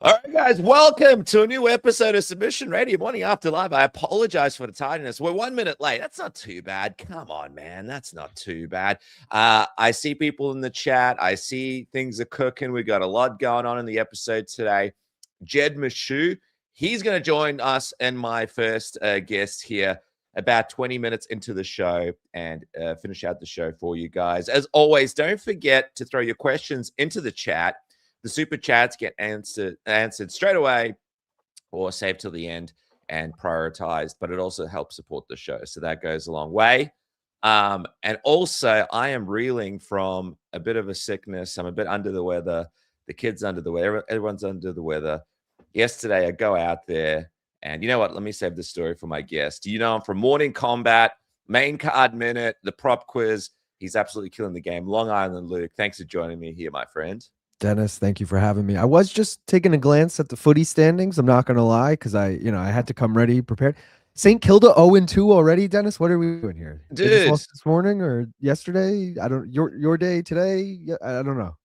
All right, guys, welcome to a new episode of Submission Radio Morning After Live. I apologize for the tardiness. We're 1 minute late. That's not too bad. Come on, man. That's not too bad. I see people in the chat. I see things are cooking. We got a lot going on in the episode today. Jed Meshew, he's going to join us and my first guest here about 20 minutes into the show and finish out the show for you guys. As always, don't forget to throw your questions into the chat. The super chats get answered straight away or saved till the end and prioritized, but it also helps support the show. So that goes a long way. And also, I am reeling from a bit of a sickness. I'm a bit under the weather. The kid's under the weather. Everyone's under the weather. Yesterday, I go out there, and you know what? Let me save the story for my guest. You know, I'm from Morning Combat, Main Card Minute, the prop quiz. He's absolutely killing the game. Long Island Luke, thanks for joining me here, my friend. Dennis, thank you for having me. I was just taking a glance at the footy standings. I'm not going to lie, because I had to come ready, prepared. St. Kilda 0-2 already, Dennis. What are we doing here? Dude, they just lost this morning or yesterday? I don't. Your day today? I don't know.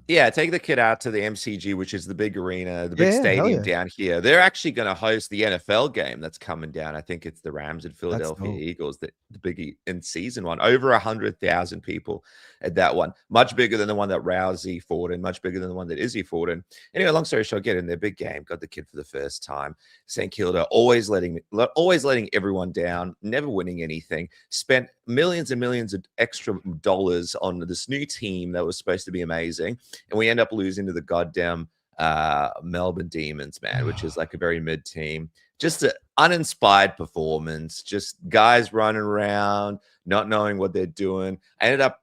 Yeah, take the kid out to the MCG, which is the big arena, the big stadium down here. They're actually going to host the NFL game that's coming down. I think it's the Rams and Philadelphia Eagles, the big in season one. Over 100,000 people at that one. Much bigger than the one that Rousey fought in, much bigger than the one that Izzy fought in. Anyway, long story short, get in their big game. Got the kid for the first time. St. Kilda always letting everyone down, never winning anything. Spent millions and millions of extra dollars on this new team that was supposed to be amazing. And we end up losing to the goddamn Melbourne Demons, man, which is like a very mid team. Just an uninspired performance. Just guys running around, not knowing what they're doing. I ended up,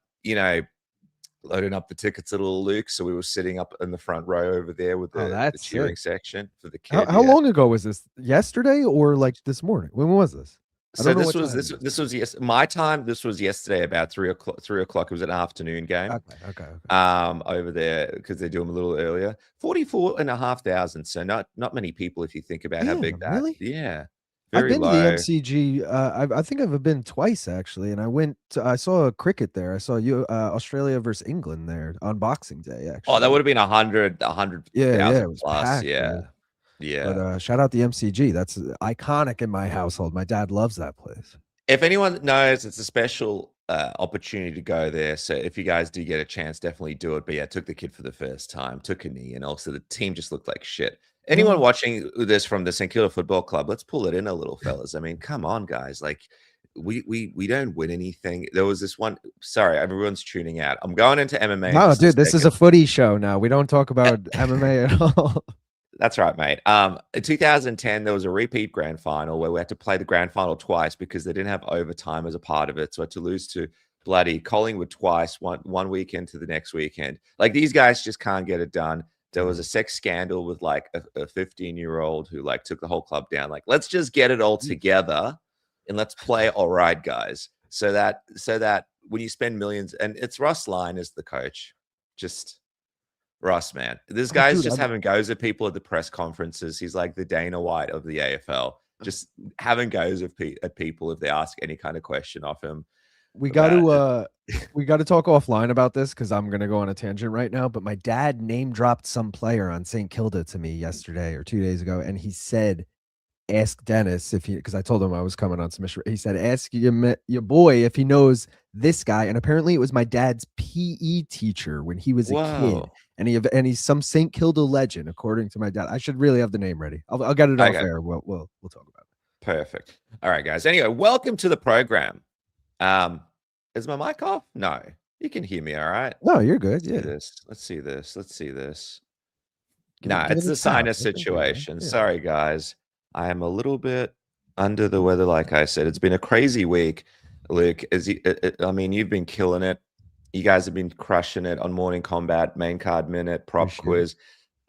loading up the tickets at little Luke. So we were sitting up in the front row over there with the cheering section for the kid. How long ago was this? Yesterday or like this morning? When was this? So this was my time. This was yesterday about 3 o'clock. 3 o'clock. It was an afternoon game. Okay. Over there because they do them a little earlier. 44,500. So not many people if you think about how big that. Really? Yeah. I've been to the MCG. I think I've been twice actually, and I saw cricket there. I saw Australia versus England there on Boxing Day. Actually, that would have been 100,000 plus. Packed, yeah. But shout out the MCG. That's iconic in my household. My dad loves that place. If anyone knows, it's a special opportunity to go there. So if you guys do get a chance, definitely do it. But yeah, took the kid for the first time, took a knee, and also the team just looked like shit. Anyone watching this from the St. Kilda Football Club, let's pull it in a little, fellas. I mean, come on, guys. Like, we don't win anything. There was this one. Sorry, everyone's tuning out. I'm going into MMA. No, dude, this is a footy show now. We don't talk about MMA at all. That's right, mate. In 2010, there was a repeat grand final where we had to play the grand final twice because they didn't have overtime as a part of it. So I had to lose to bloody Collingwood twice, one weekend to the next weekend. Like, these guys just can't get it done. There was a sex scandal with like a 15-year-old who like took the whole club down. Like, let's just get it all together and let's play all right, guys. So that when you spend millions, and it's Ross Lyon as the coach, just Ross, man. This guy's just having goes at people at the press conferences. He's like the Dana White of the AFL, just having goes at people if they ask any kind of question of him. We got to talk offline about this because I'm gonna go on a tangent right now. But my dad name dropped some player on St. Kilda to me yesterday or 2 days ago, and he said, "Ask Dennis if he," because I told him I was coming on submission. He said, "Ask your boy if he knows this guy." And apparently, it was my dad's PE teacher when he was a kid, and he's some St. Kilda legend, according to my dad. I should really have the name ready. I'll get it off air. We'll talk about it. Perfect. All right, guys. Anyway, welcome to the program. Is my mic off? No, you can hear me. All right. No, you're good. Yeah. Let's see this. No, it's the sinus situation. Sorry, guys. I am a little bit under the weather. Like I said, it's been a crazy week, Luke. I mean, you've been killing it. You guys have been crushing it on Morning Combat, Main Card Minute, Prop Quiz.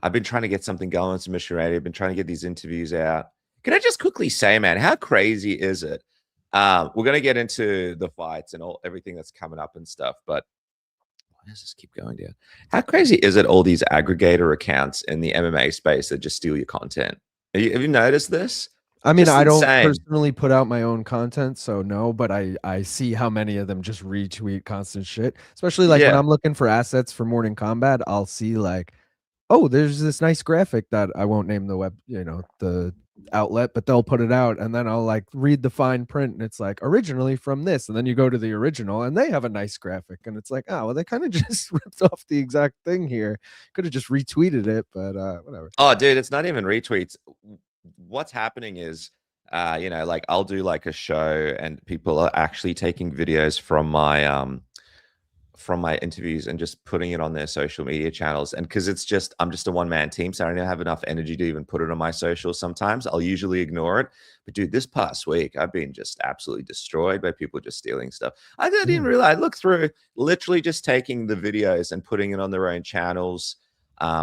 I've been trying to get something going on Submission Radio. I've been trying to get these interviews out. Can I just quickly say, man, how crazy is it? We're going to get into the fights and everything that's coming up and stuff, but why does this keep going down? How crazy is it, all these aggregator accounts in the MMA space that just steal your content? Have you noticed this? I mean, I don't personally put out my own content, so no, but I see how many of them just retweet constant shit, especially like when I'm looking for assets for Morning Combat. I'll see like oh, there's this nice graphic that I won't name the web, the outlet, but they'll put it out, and then I'll like read the fine print, and it's like originally from this, and then you go to the original, and they have a nice graphic, and it's like, oh, well, they kind of just ripped off the exact thing here. Could have just retweeted it, but whatever. Oh, dude, it's not even retweets. What's happening is, like I'll do like a show, and people are actually taking videos from my interviews and just putting it on their social media channels. And because I'm just a one-man team, so I don't have enough energy to even put it on my socials. Sometimes I'll usually ignore it. But dude, this past week, I've been just absolutely destroyed by people just stealing stuff. I didn't even realize. I looked through, literally just taking the videos and putting it on their own channels,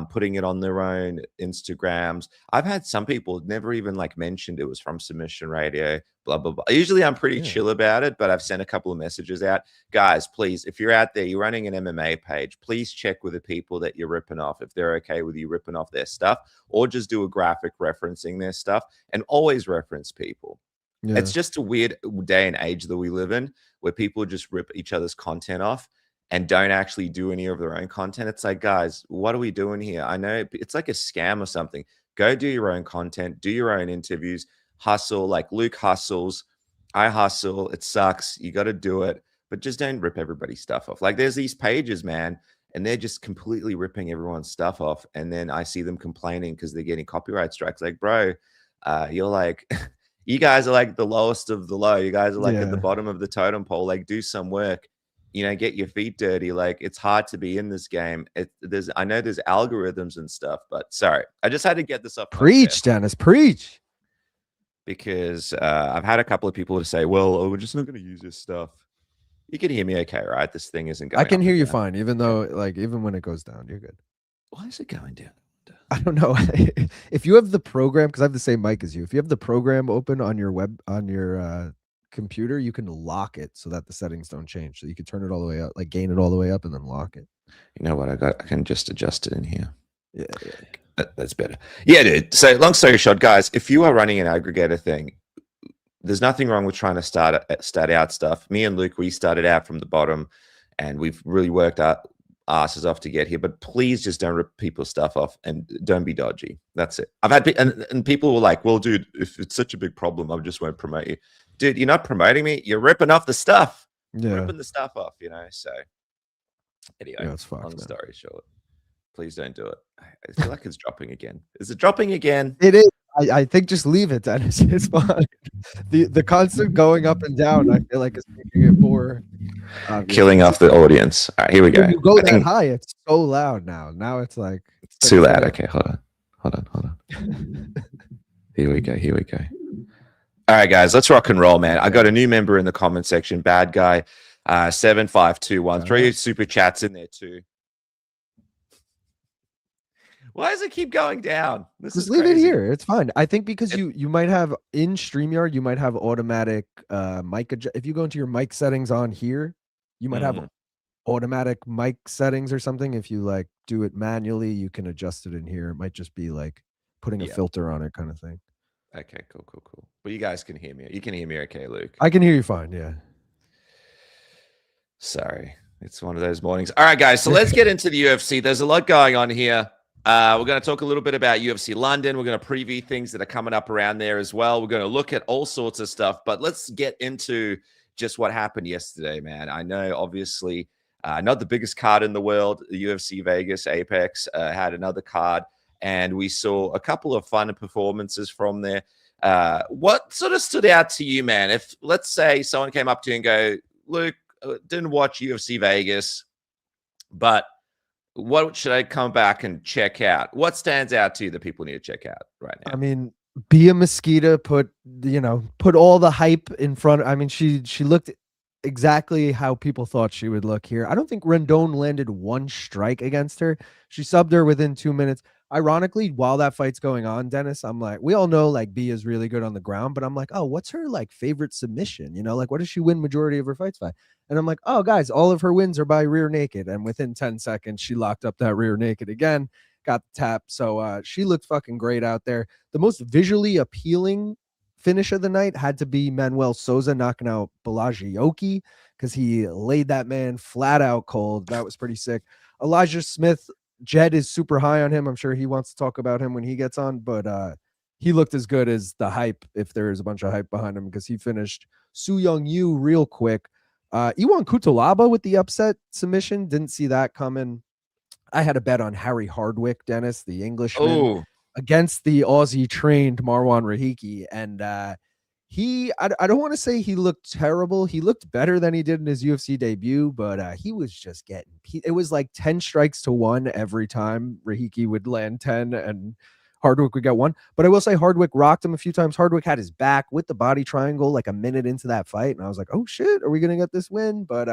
putting it on their own Instagrams. I've had some people never even like mentioned it was from Submission Radio, blah, blah, blah. Usually I'm pretty chill about it, but I've sent a couple of messages out. Guys, please, if you're out there, you're running an MMA page, please check with the people that you're ripping off if they're okay with you ripping off their stuff, or just do a graphic referencing their stuff, and always reference people. Yeah. It's just a weird day and age that we live in where people just rip each other's content off and don't actually do any of their own content. It's like, guys, what are we doing here? I know it's like a scam or something. Go do your own content, do your own interviews, hustle. Like Luke hustles, I hustle. It sucks. You got to do it, but just don't rip everybody's stuff off. Like there's these pages, man, and they're just completely ripping everyone's stuff off. And then I see them complaining because they're getting copyright strikes. Like, bro, you're like, you guys are like the lowest of the low. You guys are like at the bottom of the totem pole. Like do some work. Get your feet dirty. Like it's hard to be in this game. I know there's algorithms and stuff, but sorry, I just had to get this up. Preach, Dennis, preach. Because I've had a couple of people to say, well, we're just not going to use this stuff. You can hear me okay, right? This thing isn't going. I can hear you fine, even though even when it goes down, you're good. Why is it going down? I don't know. If you have the program, because I have the same mic as you, if you have the program open on your computer, you can lock it so that the settings don't change. So you can turn it all the way up, like gain it all the way up and then lock it. You know what? I can just adjust it in here. Yeah. That's better. Yeah, dude. So long story short, guys, if you are running an aggregator thing, there's nothing wrong with trying to start out stuff. Me and Luke, we started out from the bottom and we've really worked our asses off to get here, but please just don't rip people's stuff off and don't be dodgy. That's it. I've had, and people were like, well, dude, if it's such a big problem, I just won't promote you. Dude, you're not promoting me. You're ripping off the stuff. Yeah. Ripping the stuff off, so anyway, long story short, please don't do it. I feel like it's dropping again. Is it dropping again? It is. I think just leave it, Dennis. It's fine. The constant going up and down, I feel like it's making it more killing off the audience. All right, here we go. When you go that high, it's so loud now. Now it's like it's too loud. Okay, hold on. Here we go. All right, guys, let's rock and roll, man. I got a new member in the comment section, Bad Guy 75213. Super chats in there too. Why does it keep going down? Just leave it here. It's fine. I think because you might have in StreamYard, you might have automatic mic. If you go into your mic settings on here, you might have automatic mic settings or something. If you like do it manually, you can adjust it in here. It might just be like putting a filter on it kind of thing. Okay, cool. But you guys can hear me. You can hear me okay, Luke? I can hear you fine, yeah. Sorry. It's one of those mornings. All right, guys, so let's get into the UFC. There's a lot going on here. We're going to talk a little bit about UFC London. We're going to preview things that are coming up around there as well. We're going to look at all sorts of stuff, but let's get into just what happened yesterday, man. I know, obviously, not the biggest card in the world. The UFC Vegas Apex had another card, and we saw a couple of fun performances from there. What sort of stood out to you, man? If, let's say, someone came up to you and go, Luke, didn't watch UFC Vegas, but what should I come back and check out? What stands out to you that people need to check out right now? I mean, Bia Mesquita put all the hype in front. I mean, she looked exactly how people thought she would look here. I don't think Rendon landed one strike against her. She subbed her within 2 minutes. Ironically, while that fight's going on, Dennis, I'm like, we all know like Bia is really good on the ground, but I'm like, oh, what's her like favorite submission? Like, what does she win majority of her fights by? And I'm like, oh, guys, all of her wins are by rear naked. And within 10 seconds, she locked up that rear naked again, got the tap. So she looked fucking great out there. The most visually appealing finish of the night had to be Manuel Sosa knocking out Balajioki because he laid that man flat out cold. That was pretty sick. Elijah Smith Jed is super high on him. I'm sure he wants to talk about him when he gets on, but he looked as good as the hype, if there is a bunch of hype behind him, because he finished Su Young Yu real quick. Iwan Kutulaba with the upset submission. Didn't see that coming. I had a bet on Harry Hardwick, Dennis, the Englishman, against the Aussie trained Marwan Rahiki. And I don't want to say he looked terrible. He looked better than he did in his UFC debut, but he was just getting, it was like 10 strikes to 1 every time Rahiki would land 10 and Hardwick would get 1. But I will say Hardwick rocked him a few times. Hardwick had his back with the body triangle like a minute into that fight. And I was like, oh shit, are we going to get this win? But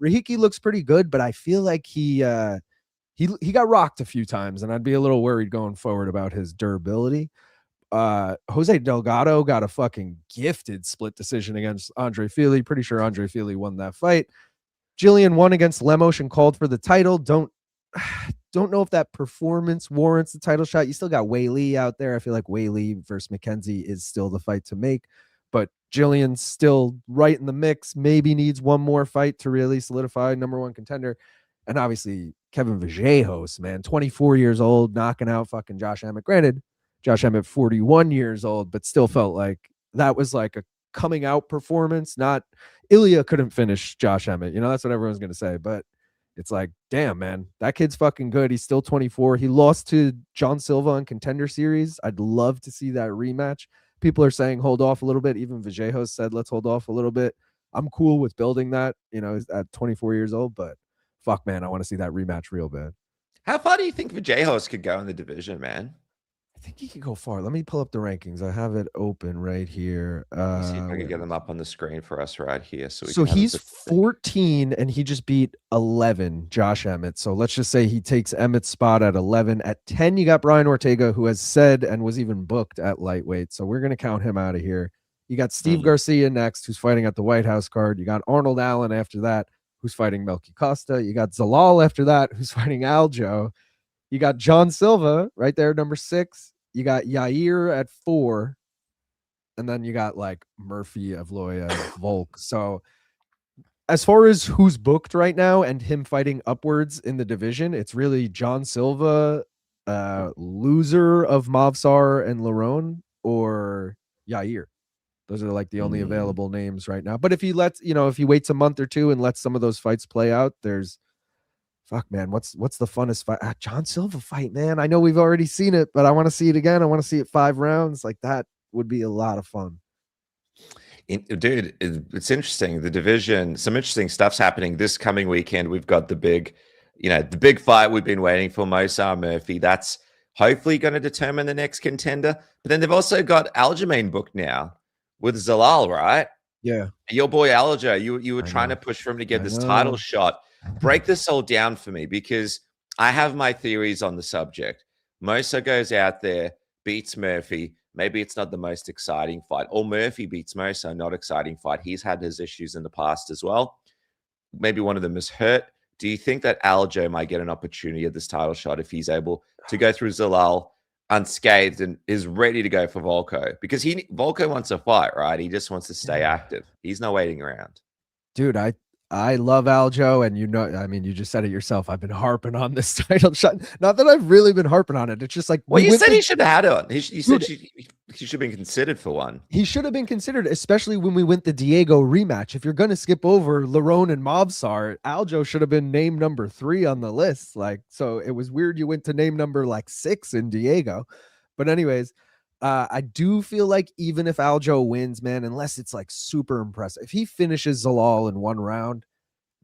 Rahiki looks pretty good, but I feel like he got rocked a few times, and I'd be a little worried going forward about his durability. Jose Delgado got a fucking gifted split decision against Andre Fili. Pretty sure Andre Fili won that fight. Jillian won against Lemos and called for the title. Don't know if that performance warrants the title shot. You still got Wei Lee out there. I feel like Wei Lee versus McKenzie is still the fight to make, but Jillian's still right in the mix. Maybe needs one more fight to really solidify #1 contender. And obviously Kevin Vallejos, man, 24 years old, knocking out fucking Josh Emmett. Granted, Josh Emmett 41 years old, but still felt like that was like a coming out performance. Not Ilya couldn't finish Josh Emmett. You know, that's what everyone's going to say. But it's like, damn, man, that kid's fucking good. He's still 24. He lost to John Silva in Contender Series. I'd love to see that rematch. People are saying hold off a little bit. Even Vallejos said, let's hold off a little bit. I'm cool with building that, you know, at 24 years old, but fuck, man, I want to see that rematch real bad. How far do you think Vallejos could go in the division, man? I think he could go far. Let me pull up the rankings. I have it open right here. Let's see if I can get them up on the screen for us right here. So he's 14 and he just beat 11 Josh Emmett. So let's just say he takes Emmett's spot at 11. At 10, you got Brian Ortega, who has said and was even booked at lightweight. So we're going to count him out of here. You got Steve Garcia next, who's fighting at the White House card. You got Arnold Allen after that, who's fighting Melky Costa. You got Zalal after that, who's fighting Aljo. You got John Silva right there, #6. You got Yair at 4. And then you got like Murphy, Evloev, Volk. So as far as who's booked right now and him fighting upwards in the division, it's really John Silva, loser of Movsar and Lerone, or Yair. Those are like the only available names right now. But if he lets, you know, if he waits a month or two and lets some of those fights play out, there's fuck, man. What's the funnest fight? John Silva fight, man. I know we've already seen it, but I want to see it again. I want to see it 5 rounds. Like that would be a lot of fun. Dude, it's interesting. The division, some interesting stuff's happening this coming weekend. We've got the big fight we've been waiting for, Movsar Murphy. That's hopefully going to determine the next contender. But then they've also got Aljamain booked now with Zalal, right? Yeah. Your boy Aljo, you were trying to push for him to get this title shot. Break this all down for me, because I have my theories on the subject. Movsar goes out there, beats Murphy. Maybe it's not the most exciting fight. Or Murphy beats Movsar, not exciting fight. He's had his issues in the past as well. Maybe one of them is hurt. Do you think that Aljo might get an opportunity at this title shot if he's able to go through Zalal unscathed and is ready to go for Volko? Because Volko wants a fight, right? He just wants to stay active. He's not waiting around. Dude, I love Aljo, and you know, I mean, you just said it yourself. I've been harping on this title shot. Not that I've really been harping on it. It's just like, well, you said he should have had one. You said he should have been considered for one. He should have been considered, especially when we went the Diego rematch. If you're going to skip over Lerone and Movsar, Aljo should have been name number 3 on the list. Like, so it was weird you went to name number like 6 in Diego. But anyways, I do feel like even if Aljo wins, man, unless it's like super impressive, if he finishes Zalal in 1 round,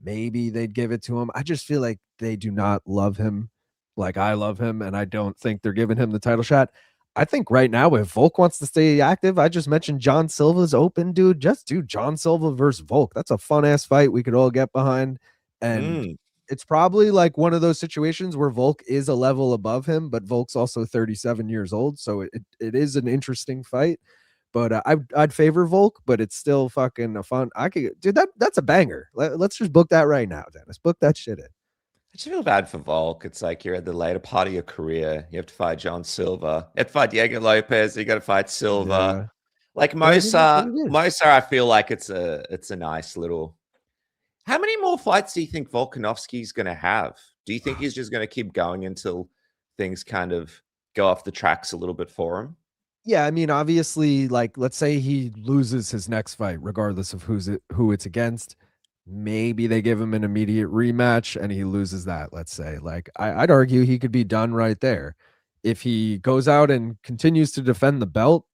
maybe they'd give it to him. I just feel like they do not love him like I love him, and I don't think they're giving him the title shot. I think right now, if Volk wants to stay active, I just mentioned John Silva's open, dude. Just do John Silva versus Volk. That's a fun ass fight we could all get behind. And it's probably like one of those situations where Volk is a level above him, but Volk's also 37 years old. So it is an interesting fight. But I'd favor Volk, but it's still fucking a fun. Dude, that's a banger. Let's just book that right now, Dennis. Book that shit in. I just feel bad for Volk. It's like you're at the later part of your career. You have to fight John Silva. You have to fight Diego Lopez. You got to fight Silva. Yeah. Like Movsar, I feel like it's a nice little. How many more fights do you think Volkanovski's going to have? Do you think he's just going to keep going until things kind of go off the tracks a little bit for him? Yeah, I mean, obviously, like, let's say he loses his next fight, regardless of who it's against. Maybe they give him an immediate rematch and he loses that. Let's say, like, I'd argue he could be done right there. If he goes out and continues to defend the belt,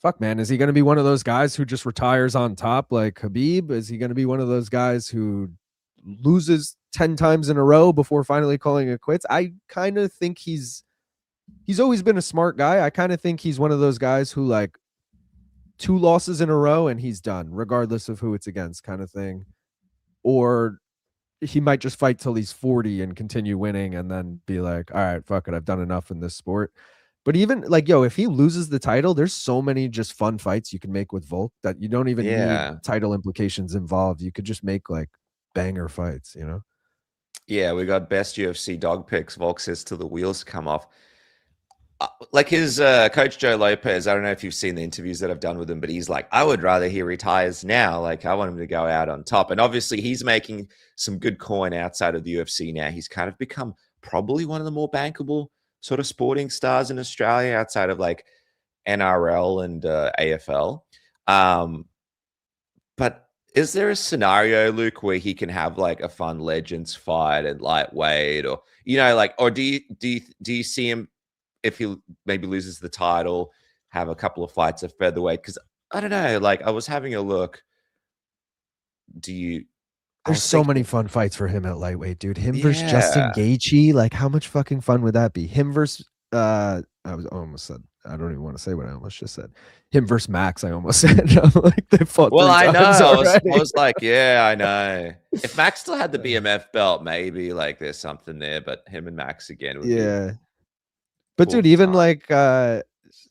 fuck, man, is he going to be one of those guys who just retires on top like Khabib? Is he going to be one of those guys who loses 10 times in a row before finally calling it quits? I kind of think he's always been a smart guy. I kind of think he's one of those guys who, like, 2 losses in a row and he's done, regardless of who it's against, kind of thing. Or he might just fight till he's 40 and continue winning and then be like, all right, fuck it, I've done enough in this sport. But even, like, yo, if he loses the title, there's so many just fun fights you can make with Volk that you don't even need title implications involved. You could just make, like, banger fights, you know? Yeah, we got best UFC dog picks. Volk says till the wheels come off. Like his coach Joe Lopez, I don't know if you've seen the interviews that I've done with him, but he's like, I would rather he retires now. Like, I want him to go out on top. And obviously he's making some good coin outside of the UFC now. He's kind of become probably one of the more bankable sort of sporting stars in Australia outside of like NRL and AFL. But is there a scenario, Luke, where he can have like a fun Legends fight at lightweight, or, you know, like, or do you see him, if he maybe loses the title, have a couple of fights at featherweight? Because I don't know, like, I was having a look. There's so many fun fights for him at lightweight, dude. Him versus Justin Gaethje, like, how much fucking fun would that be? Him versus I almost said, I don't even want to say what I almost just said. Him versus Max, I almost said. I'm like, they fought. Well, I know. I was like, yeah, I know. If Max still had the BMF belt, maybe like there's something there. But him and Max again would be. But dude, even like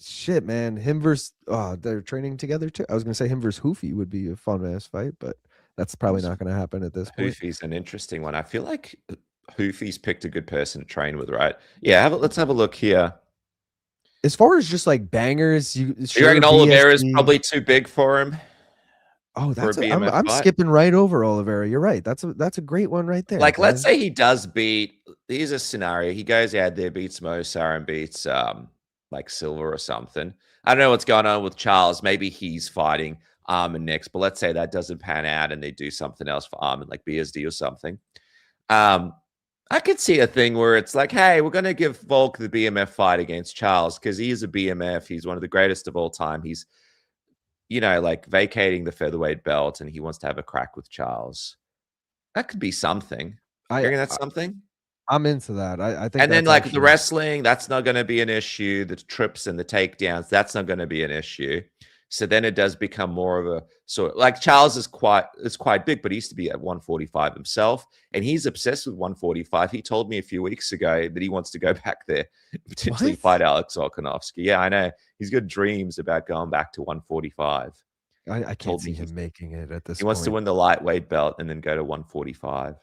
shit, man, him versus they're training together too. I was gonna say him versus Hoofy would be a fun ass fight, but that's probably not gonna happen at this point. Hoofy's an interesting one. I feel like Hoofy's picked a good person to train with, right? Yeah, let's have a look here. As far as just like bangers, you reckon Oliveira's probably too big for him? Oh, I'm skipping right over Oliveira. You're right. That's a great one right there. Like, let's say he does beat. Here's a scenario. He goes out there, beats Movsar and beats like Silver or something. I don't know what's going on with Charles. Maybe he's fighting Armin next. But let's say that doesn't pan out and they do something else for Armin, like BSD or something. I could see a thing where it's like, hey, we're going to give Volk the BMF fight against Charles because he is a BMF. He's one of the greatest of all time. He's, you know, like vacating the featherweight belt and he wants to have a crack with Charles. That could be something. You reckon that's something? I'm into that. I think. And then like the wrestling, that's not going to be an issue. The trips and the takedowns, that's not going to be an issue. So then it does become more of a sort of like Charles is quite big, but he used to be at 145 himself, and he's obsessed with 145. He told me a few weeks ago that he wants to go back there, potentially fight Alex Volkanovski. Yeah, I know. He's got dreams about going back to 145. I can't see him making it at this point. He wants to win the lightweight belt and then go to 145.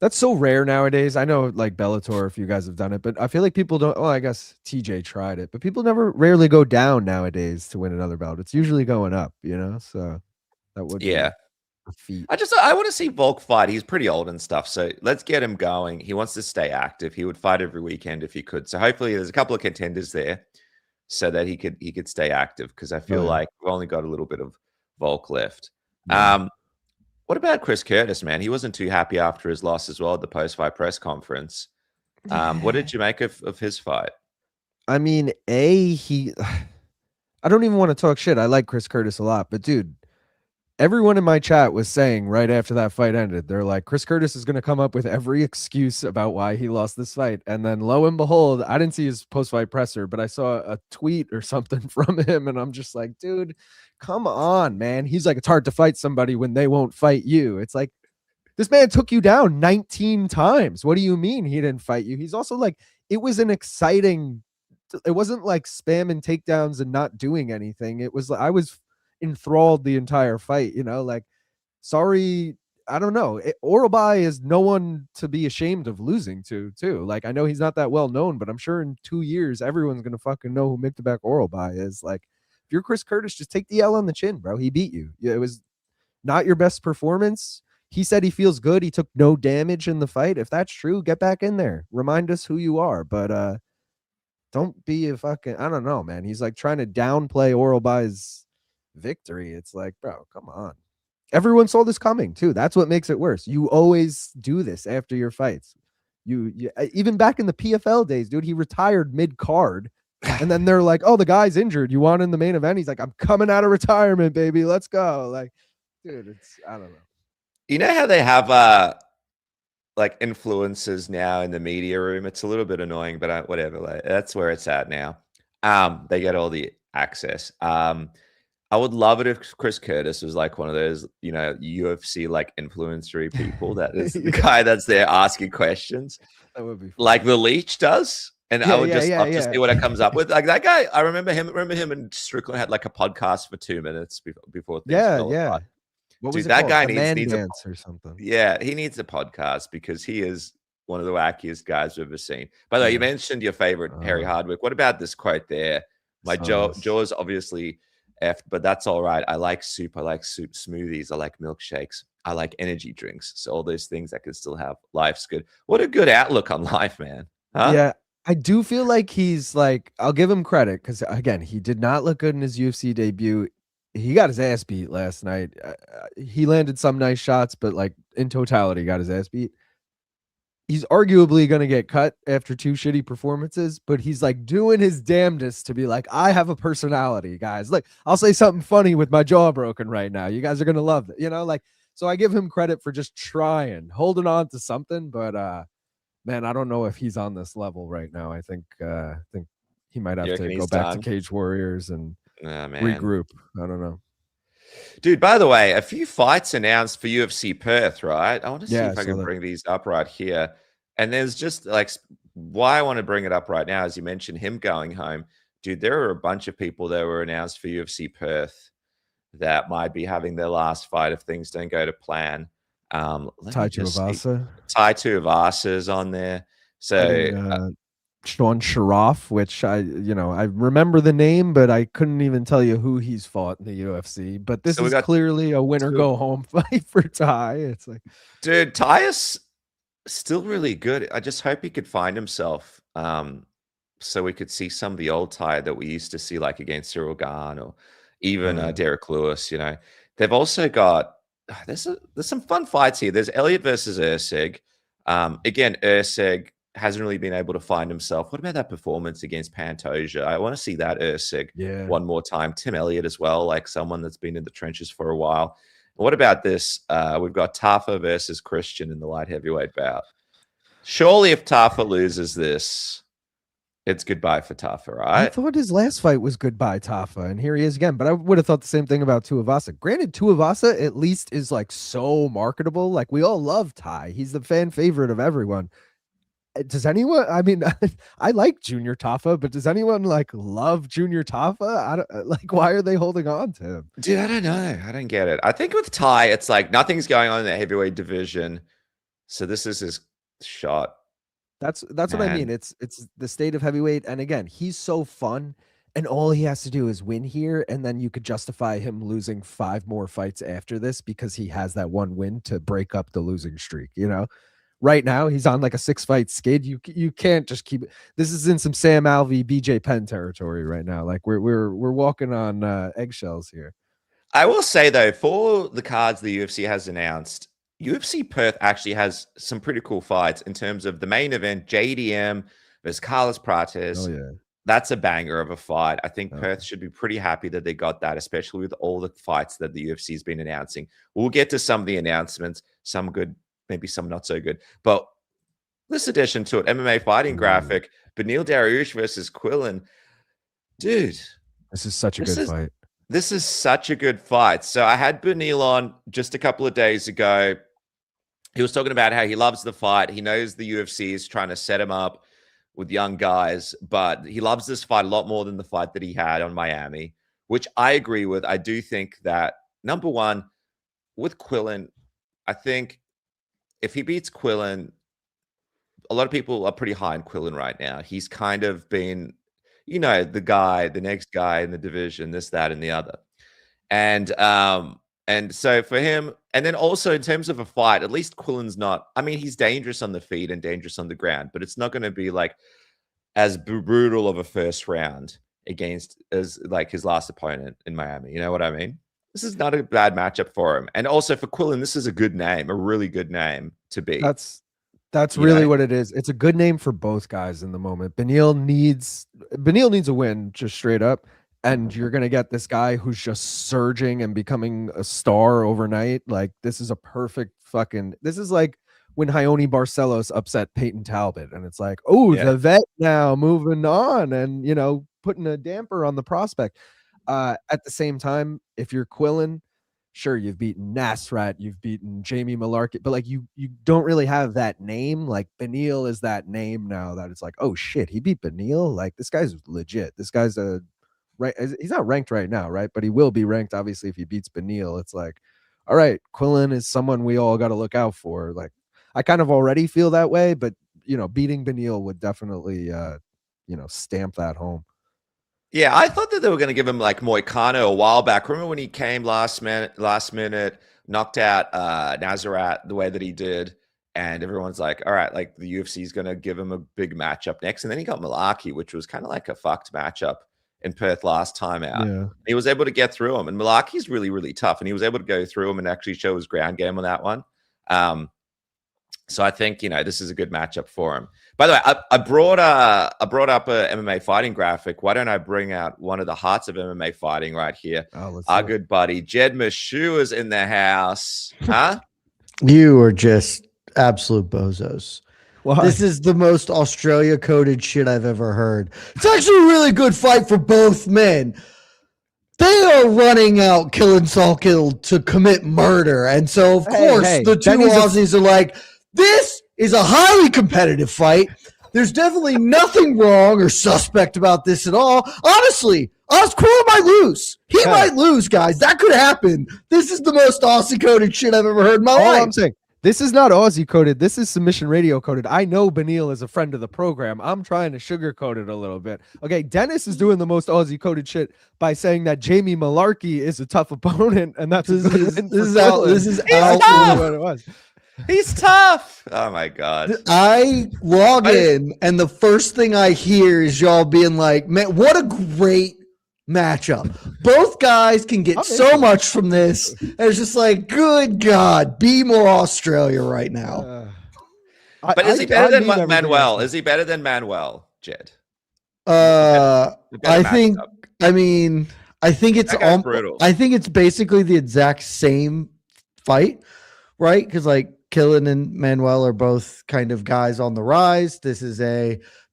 That's so rare nowadays. I know, like, Bellator, if you guys have done it, but I feel like people don't. Well, I guess TJ tried it, but people rarely go down nowadays to win another belt. It's usually going up, you know. So that would be a feat. I want to see Volk fight. He's pretty old and stuff, so let's get him going. He wants to stay active. He would fight every weekend if he could. So hopefully, there's a couple of contenders there, so that he could stay active. Because I feel like we've only got a little bit of Volk left. Yeah. What about Chris Curtis, man? He wasn't too happy after his loss as well at the post-fight press conference. What did you make of his fight? I mean, I don't even want to talk shit. I like Chris Curtis a lot, but dude, everyone in my chat was saying right after that fight ended, they're like, Chris Curtis is going to come up with every excuse about why he lost this fight. And then lo and behold, I didn't see his post-fight presser, but I saw a tweet or something from him. And I'm just like, dude, come on, man. He's like, it's hard to fight somebody when they won't fight you. It's like, this man took you down 19 times. What do you mean he didn't fight you? He's also like, it was an exciting, it wasn't like spamming takedowns and not doing anything. It was like, I was enthralled the entire fight, you know, like, sorry, I don't know. Oralbai is no one to be ashamed of losing to, too. Like, I know he's not that well known, but I'm sure in 2 years, everyone's going to fucking know who Miktabek Oralbai is. Like, if you're Chris Curtis, just take the L on the chin, bro. He beat you. Yeah, it was not your best performance. he said he feels good. He took no damage in the fight. If that's true, get back in there. Remind us who you are. But don't be a fucking, I don't know, man. He's like trying to downplay Oralbai's victory. It's like, bro, come on. Everyone saw this coming too. That's what makes it worse. You always do this after your fights. You even back in the PFL days, dude, he retired mid-card. And then they're like, oh, the guy's injured. You want in the main event? He's like, I'm coming out of retirement, baby. Let's go. Like, dude, it's, I don't know. You know how they have like influencers now in the media room? It's a little bit annoying, but whatever. Like, that's where it's at now. They get all the access. I would love it if Chris Curtis was like one of those, UFC like influencery people that is the guy that's there asking questions. That would be fun. Like the Leech does. And I would just love to see what it comes up with. Like that guy, I remember him and Strickland had like a podcast for 2 minutes before things fell apart. What Dude, was it that called? guy The needs a Dance or something. Yeah, he needs a podcast because he is one of the wackiest guys we've ever seen. By the way, you mentioned your favorite Harry Hardwick. What about this quote there? My jaw's obviously effed, but that's all right. I like soup. I like soup smoothies. I like milkshakes. I like energy drinks. So all those things I can still have. Life's good. What a good outlook on life, man. Huh? Yeah, I do feel like he's like, I'll give him credit because again, he did not look good in his UFC debut. He got his ass beat last night. He landed some nice shots, but like in totality, got his ass beat. He's arguably going to get cut after 2 shitty performances, but he's like doing his damnedest to be like, I have a personality, guys. Like, I'll say something funny with my jaw broken right now. You guys are going to love it. Like, so I give him credit for just trying, holding on to something, but man, I don't know if he's on this level right now. I think he might have to go back to Cage Warriors and regroup. I don't know. Dude, by the way, a few fights announced for UFC Perth, right? I want to see if I can bring these up right here. And there's just like, why I want to bring it up right now, as you mentioned him going home. Dude, there are a bunch of people that were announced for UFC Perth that might be having their last fight if things don't go to plan. Tai Tuivasa. Tai Tuivasa is on there. So Sean Sharaf, which I remember the name, but I couldn't even tell you who he's fought in the UFC. But this is clearly a winner go home fight for Tai. It's like, dude, Tai is still really good. I just hope he could find himself. So we could see some of the old Tai that we used to see, like against Cyril Gahn or even Derek Lewis. They've also got there's some fun fights here. There's Elliott versus Erceg. Again, Erceg hasn't really been able to find himself. What about that performance against Pantoja? I want to see that Erceg one more time. Tim Elliott as well, like someone that's been in the trenches for a while. What about this? We've got Tafa versus Christian in the light heavyweight bout. Surely if Tafa loses this, it's goodbye for Tafa, right? I thought his last fight was goodbye Tafa, and here he is again. But I would have thought the same thing about Tuivasa. Granted, Tuivasa at least is like so marketable. Like we all love Tai. He's the fan favorite of everyone. Does anyone, I mean, I like Junior Tafa, but does anyone like love Junior Tafa? I don't like, why are they holding on to him? Dude, I don't know. I don't get it. I think with Tai, it's like nothing's going on in the heavyweight division. So this is his shot. That's what I mean. It's the state of heavyweight. And again, he's so fun. And all he has to do is win here. And then you could justify him losing 5 more fights after this because he has that one win to break up the losing streak, Right now, he's on like a 6-fight skid. You can't just keep it. This is in some Sam Alvey, BJ Penn territory right now. Like we're walking on eggshells here. I will say though, for the cards the UFC has announced, UFC Perth actually has some pretty cool fights in terms of the main event, JDM versus Carlos Prates. Oh yeah, that's a banger of a fight. I think Perth should be pretty happy that they got that, especially with all the fights that the UFC has been announcing. We'll get to some of the announcements, some good, maybe some not so good. But this addition to it, MMA fighting graphic, Beneil Dariush versus Quillan. Dude. This is such a good fight. This is such a good fight. So I had Beneil on just a couple of days ago. He was talking about how he loves the fight. He knows the UFC is trying to set him up with young guys, but he loves this fight a lot more than the fight that he had on Miami, which I agree with. I do think that, number one, with Quillan, I think if he beats Quillan, a lot of people are pretty high on Quillan right now. He's kind of been, the next guy in the division, this, that, and the other. And And so for him, and then also in terms of a fight, at least Quillan's not. I mean, he's dangerous on the feet and dangerous on the ground, but it's not going to be like as brutal of a first round against as like his last opponent in Miami. You know what I mean? This is not a bad matchup for him. And also for Quillan, this is a good name, a really good name to beat. That's really what it is. It's a good name for both guys in the moment. Beneil needs a win, just straight up. And you're going to get this guy who's just surging and becoming a star overnight. Like, this is a perfect this is like when Ione Barcelos upset Peyton Talbot. And it's like, oh, the vet now moving on and, you know, putting a damper on the prospect. At the same time, if you're Quillan, sure, you've beaten Nasrat, you've beaten Jamie Malarkey, but like you don't really have that name. Like Beneil is that name now that it's like, oh shit, he beat Beneil. Like this guy's legit. This guy's he's not ranked right now, right? But he will be ranked obviously if he beats Beneil. It's like, all right, Quillan is someone we all got to look out for. Like I kind of already feel that way, but you know, beating Beneil would definitely stamp that home. Yeah, I thought that they were going to give him like Moicano a while back. Remember when he came last minute, knocked out Nasrat the way that he did, and everyone's like, all right, like the UFC is going to give him a big matchup next. And then he got Malarkey, which was kind of like a fucked matchup in Perth last time out. Yeah. He was able to get through him, and Malarkey's really, really tough, and he was able to go through him and actually show his ground game on that one. So I think, this is a good matchup for him. By the way, I brought up a MMA fighting graphic. Why don't I bring out one of the hearts of MMA fighting right here? Our good buddy Jed Meshew is in the house. Huh? You are just absolute bozos. Why? This is the most Australia coded shit I've ever heard. It's actually a really good fight for both men. They are running out Killan Salkill to commit murder. And so, of course, the two Aussies are like, this is a highly competitive fight. There's definitely nothing wrong or suspect about this at all. Honestly, Quillan might lose. He might lose, guys. That could happen. This is the most Aussie coded shit I've ever heard in my life. I'm saying, this is not Aussie coded. This is Submission Radio coded. I know Beneil is a friend of the program. I'm trying to sugarcoat it a little bit. Okay, Dennis is doing the most Aussie coded shit by saying that Jamie Malarkey is a tough opponent, and that's this is out what it was. He's tough. Oh my god. I log in and the first thing I hear is y'all being like, man, what a great matchup. Both guys can get so much from this. And it's just like, good God, be more Australia right now. But is he better than Manuel? Is he better than Manuel, Jed? I think it's brutal. I think it's basically the exact same fight, right? Because like Quillan and Manuel are both kind of guys on the rise. This is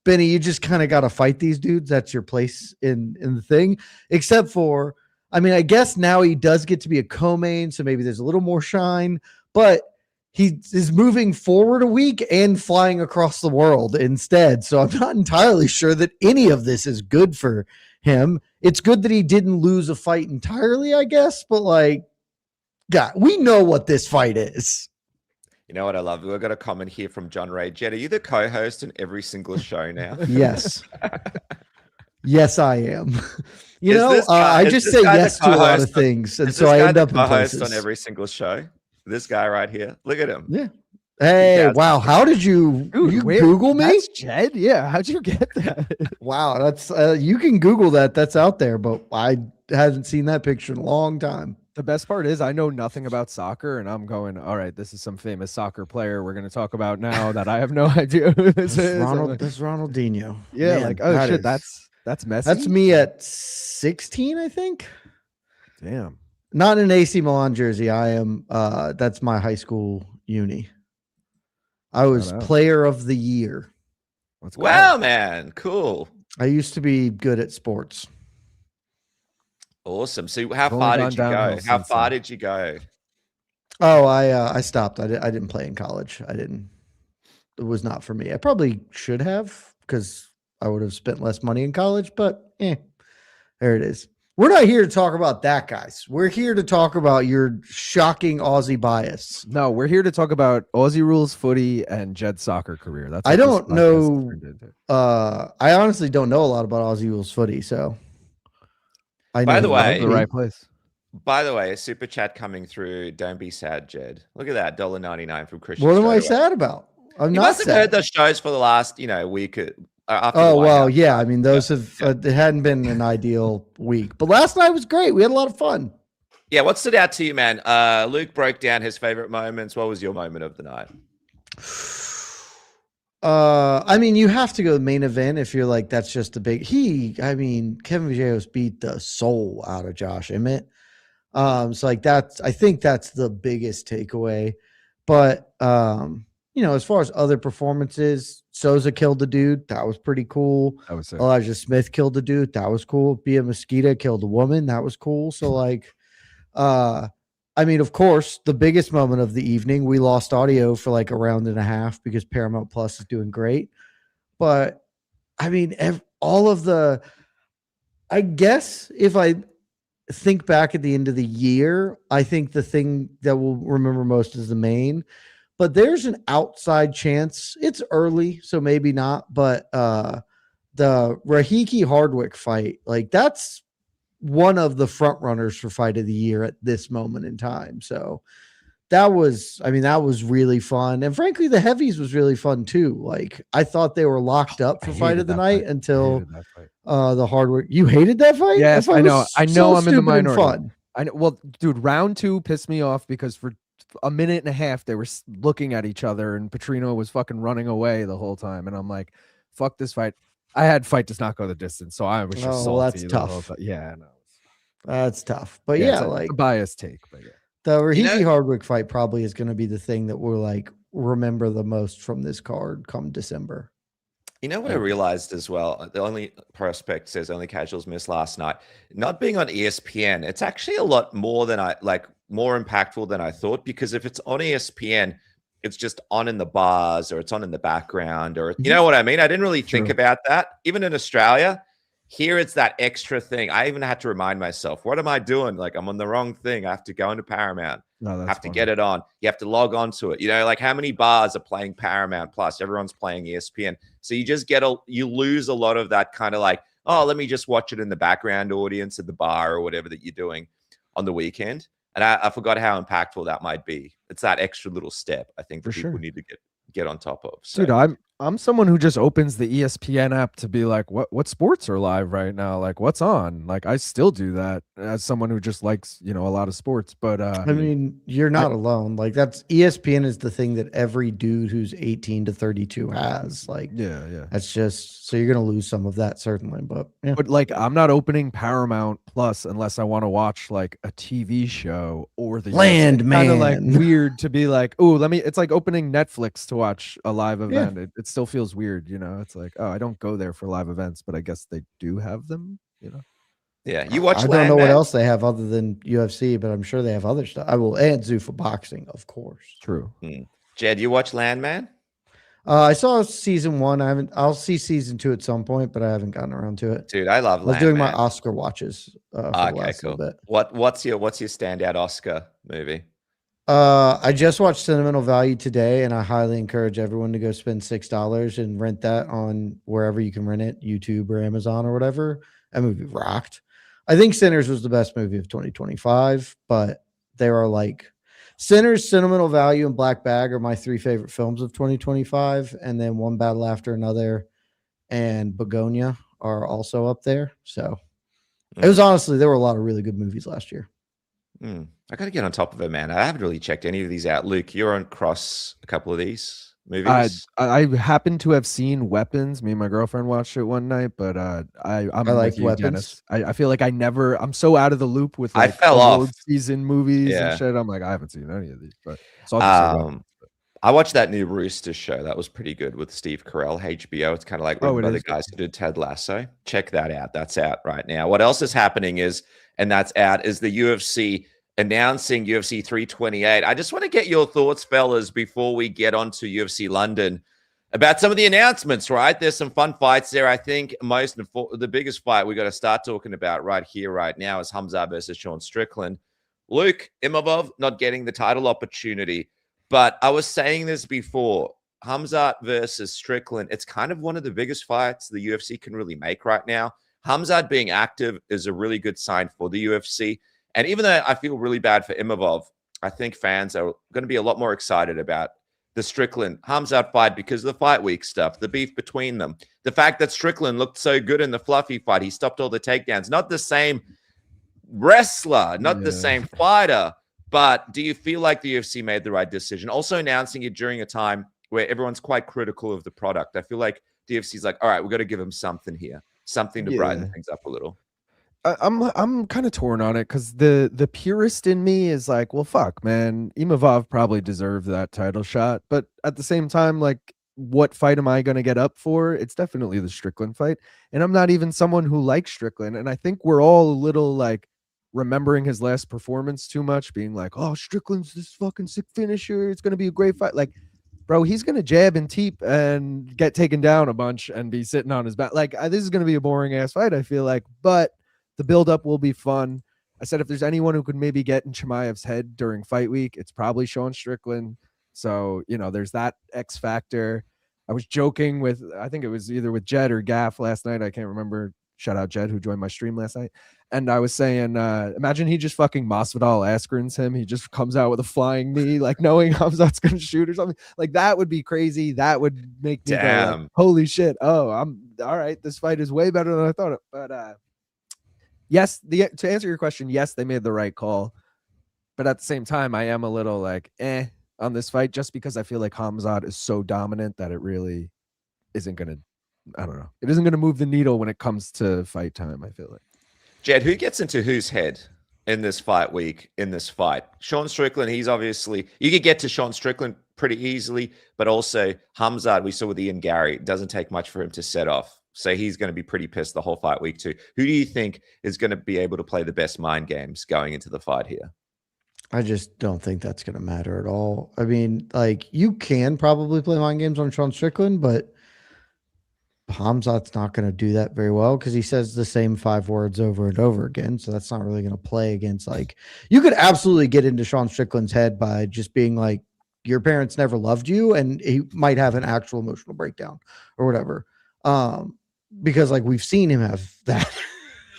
Benny, you just kind of got to fight these dudes. That's your place in the thing. Except for, I guess now he does get to be a co-main, so maybe there's a little more shine. But he is moving forward a week and flying across the world instead. So I'm not entirely sure that any of this is good for him. It's good that he didn't lose a fight entirely, I guess. But like, God, we know what this fight is. You know what I love? We've got a comment here from John Ray. Jed, are you the co-host in every single show now? Yes. Yes, I am. I just say yes to a lot of things. And so I end up in places. On every single show. This guy right here. Look at him. Yeah. Hey, wow. How did you Google me? That's Jed? Yeah. How'd you get that? Wow. That's you can Google that. That's out there, but I haven't seen that picture in a long time. The best part is I know nothing about soccer, and I'm going, all right, this is some famous soccer player we're going to talk about now that I have no idea who this is. That's Ronaldinho. Yeah, man, like, oh shit, that's Messi. That's me at 16, I think. Damn. Not in an AC Milan jersey. I am that's my high school uni. I was player of the year. Wow, man. Cool. I used to be good at sports. Awesome. So how far did you go? How far did you go? Oh, I stopped. I didn't play in college. It was not for me. I probably should have because I would have spent less money in college, but there it is. We're not here to talk about that, guys. We're here to talk about your shocking Aussie bias. No, we're here to talk about Aussie rules footy and Jed's soccer career. That's I don't know. I honestly don't know a lot about Aussie rules footy, so By the way, the right place. By the way, a super chat coming through. Don't be sad, Jed. Look at that, $1.99 from Christian. What am I straight away. sad about? I'm You not must have sad. heard those shows for the last, week after. Oh the White well, House, yeah. right? I mean, those have it hadn't been an ideal week, but last night was great. We had a lot of fun. Yeah, what stood out to you, man? Luke broke down his favorite moments. What was your moment of the night? I mean, you have to go the main event if you're like that's just a big. Kevin Villegas beat the soul out of Josh Emmett. So like I think that's the biggest takeaway. But as far as other performances, Sosa killed the dude. That was pretty cool. That was sick. Elijah Smith killed the dude. That was cool. Bia Mesquita killed a woman. That was cool. So like, of course, the biggest moment of the evening, we lost audio for like a round and a half because Paramount Plus is doing great. But I mean, I guess if I think back at the end of the year, I think the thing that we'll remember most is the main. But there's an outside chance. It's early, so maybe not. But the Reki Hardwick fight, like that's one of the front runners for fight of the year at this moment in time. So that was really fun. And frankly, the heavies was really fun too. Like I thought they were locked up for fight of the night until the Hardwick. You hated that fight? Yes, I know. I know I'm in the minority. Fun. I know. Well, dude, round 2 pissed me off because for a minute and a half they were looking at each other and Petrino was fucking running away the whole time. And I'm like, fuck this fight. I had fight does not go the distance, so I was just salty. That's tough. Yeah, no. That's tough. But yeah, like a biased take. But yeah. The Reki Hardwick fight probably is going to be the thing that we'll like remember the most from this card come December. You know what I realized as well? The only prospect says only casuals missed last night. Not being on ESPN, it's actually a lot more than more impactful than I thought, because if it's on ESPN, it's just on in the bars or it's on in the background or you know what I mean? I didn't really think about that. Even in Australia, here it's that extra thing. I even had to remind myself, what am I doing? Like I'm on the wrong thing. I have to go into Paramount. I have to get it on. You have to log on to it. Like how many bars are playing Paramount Plus? Everyone's playing ESPN. So you just you lose a lot of that kind of like, oh, let me just watch it in the background audience at the bar or whatever that you're doing on the weekend. And I forgot how impactful that might be. It's that extra little step I think that people need to get on top of. So. Dude, I'm someone who just opens the ESPN app to be like, what sports are live right now? Like what's on? Like I still do that as someone who just likes, a lot of sports. But I mean, you're not alone. Like that's ESPN is the thing that every dude who's 18 to 32 has. Like, yeah. That's just so you're gonna lose some of that certainly. But yeah. But like I'm not opening Paramount Plus unless I want to watch like a TV show or the Landman. Kind of like weird to be like, oh, it's like opening Netflix to watch a live event. Yeah. It still feels weird, it's like, oh, I don't go there for live events, but I guess they do have them, Yeah, you watch. I don't know what else they have other than UFC, but I'm sure they have other stuff. I will add Zuffa boxing, of course. True. Jed, you watch Landman? I saw season 1. I'll see season 2 at some point, but I haven't gotten around to it. Dude, I love Landman. I was doing my Oscar watches. Okay, cool. Bit. What's your standout Oscar movie? I just watched Sentimental Value today, and I highly encourage everyone to go spend $6 and rent that on wherever you can rent it, YouTube or Amazon or whatever. That movie rocked. I think Sinners was the best movie of 2025, but there are like Sinners, Sentimental Value, and Black Bag are my 3 favorite films of 2025, and then One Battle After Another and Begonia are also up there. So it was honestly, there were a lot of really good movies last year. I got to get on top of it, man. I haven't really checked any of these out. Luke, you're on across a couple of these movies. I happen to have seen Weapons. Me and my girlfriend watched it one night, but I like Weapons. I feel like I'm so out of the loop with like I fell off season movies and shit. I'm like, I haven't seen any of these, but I watched that new Rooster show. That was pretty good with Steve Carell, HBO. It's kind of like one of the guys who did Ted Lasso. Check that out. That's out right now. What else is happening is the UFC announcing UFC 328. I just want to get your thoughts, fellas, before we get on to UFC London about some of the announcements, right? There's some fun fights there. I think the biggest fight we got to start talking about right here, right now is Khamzat versus Sean Strickland. Luke Imavov not getting the title opportunity. But I was saying this before, Khamzat versus Strickland, it's kind of one of the biggest fights the UFC can really make right now. Khamzat being active is a really good sign for the UFC. And even though I feel really bad for Imavov, I think fans are going to be a lot more excited about the Strickland Khamzat fight because of the fight week stuff, the beef between them, the fact that Strickland looked so good in the fluffy fight. He stopped all the takedowns. Not the same wrestler, not the same fighter, but do you feel like the UFC made the right decision? Also announcing it during a time where everyone's quite critical of the product. I feel like the UFC's like, all right, we've got to give him something here, something to brighten things up a little. I'm kind of torn on it because the purist in me is like, well, fuck, man, Imavov probably deserved that title shot, but at the same time, like, what fight am I going to get up for? It's definitely the Strickland fight, and I'm not even someone who likes Strickland, and I think we're all a little like remembering his last performance too much, being like, oh, Strickland's this fucking sick finisher, it's going to be a great fight. Like, bro, he's going to jab and teep and get taken down a bunch and be sitting on his back. Like, this is going to be a boring ass fight, I feel like, but the buildup will be fun. I said if there's anyone who could maybe get in Chimaev's head during fight week, it's probably Sean Strickland. So, you know, there's that X factor. I was joking with, I think it was either with Jed or Gaff last night. I can't remember. Shout out Jed, who joined my stream last night. And I was saying, imagine he just fucking Masvidal Askrens him. He just comes out with a flying knee, like knowing Khamzat's going to shoot or something. Like, that would be crazy. That would make me go like, holy shit. Oh, I'm all right. This fight is way better than I thought. But, yes, to answer your question, yes, they made the right call. But at the same time, I am a little like, on this fight, just because I feel like Khamzat is so dominant that it really isn't going to, I don't know. It isn't going to move the needle when it comes to fight time, I feel like. Jed, who gets into whose head in this fight week, in this fight? Sean Strickland, he's obviously, you could get to Sean Strickland pretty easily, but also Khamzat, we saw with Ian Gary, it doesn't take much for him to set off. So he's going to be pretty pissed the whole fight week too. Who do you think is going to be able to play the best mind games going into the fight here? I just don't think that's going to matter at all. I mean, like, you can probably play mind games on Sean Strickland, but Khamzat's not going to do that very well because he says the same 5 words over and over again. So that's not really going to play against, like, you could absolutely get into Sean Strickland's head by just being like, your parents never loved you, and he might have an actual emotional breakdown or whatever. Because, like, we've seen him have that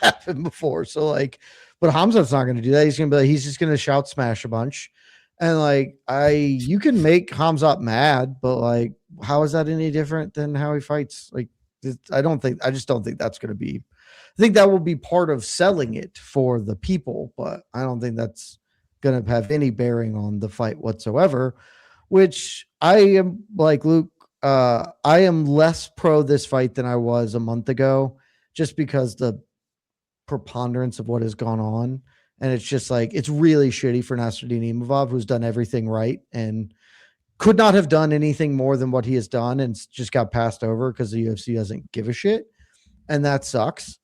happen before. So, like, but Khamzat's not going to do that. He's going to be like, he's just going to shout smash a bunch. And, like, you can make Khamzat mad, but, like, how is that any different than how he fights? Like, I just don't think that's going to be, I think that will be part of selling it for the people, but I don't think that's going to have any bearing on the fight whatsoever, which I am like Luke. I am less pro this fight than I was a month ago, just because the preponderance of what has gone on. And it's just like, it's really shitty for Nasruddin Imavov, who's done everything right and could not have done anything more than what he has done, and just got passed over because the UFC doesn't give a shit. And that sucks.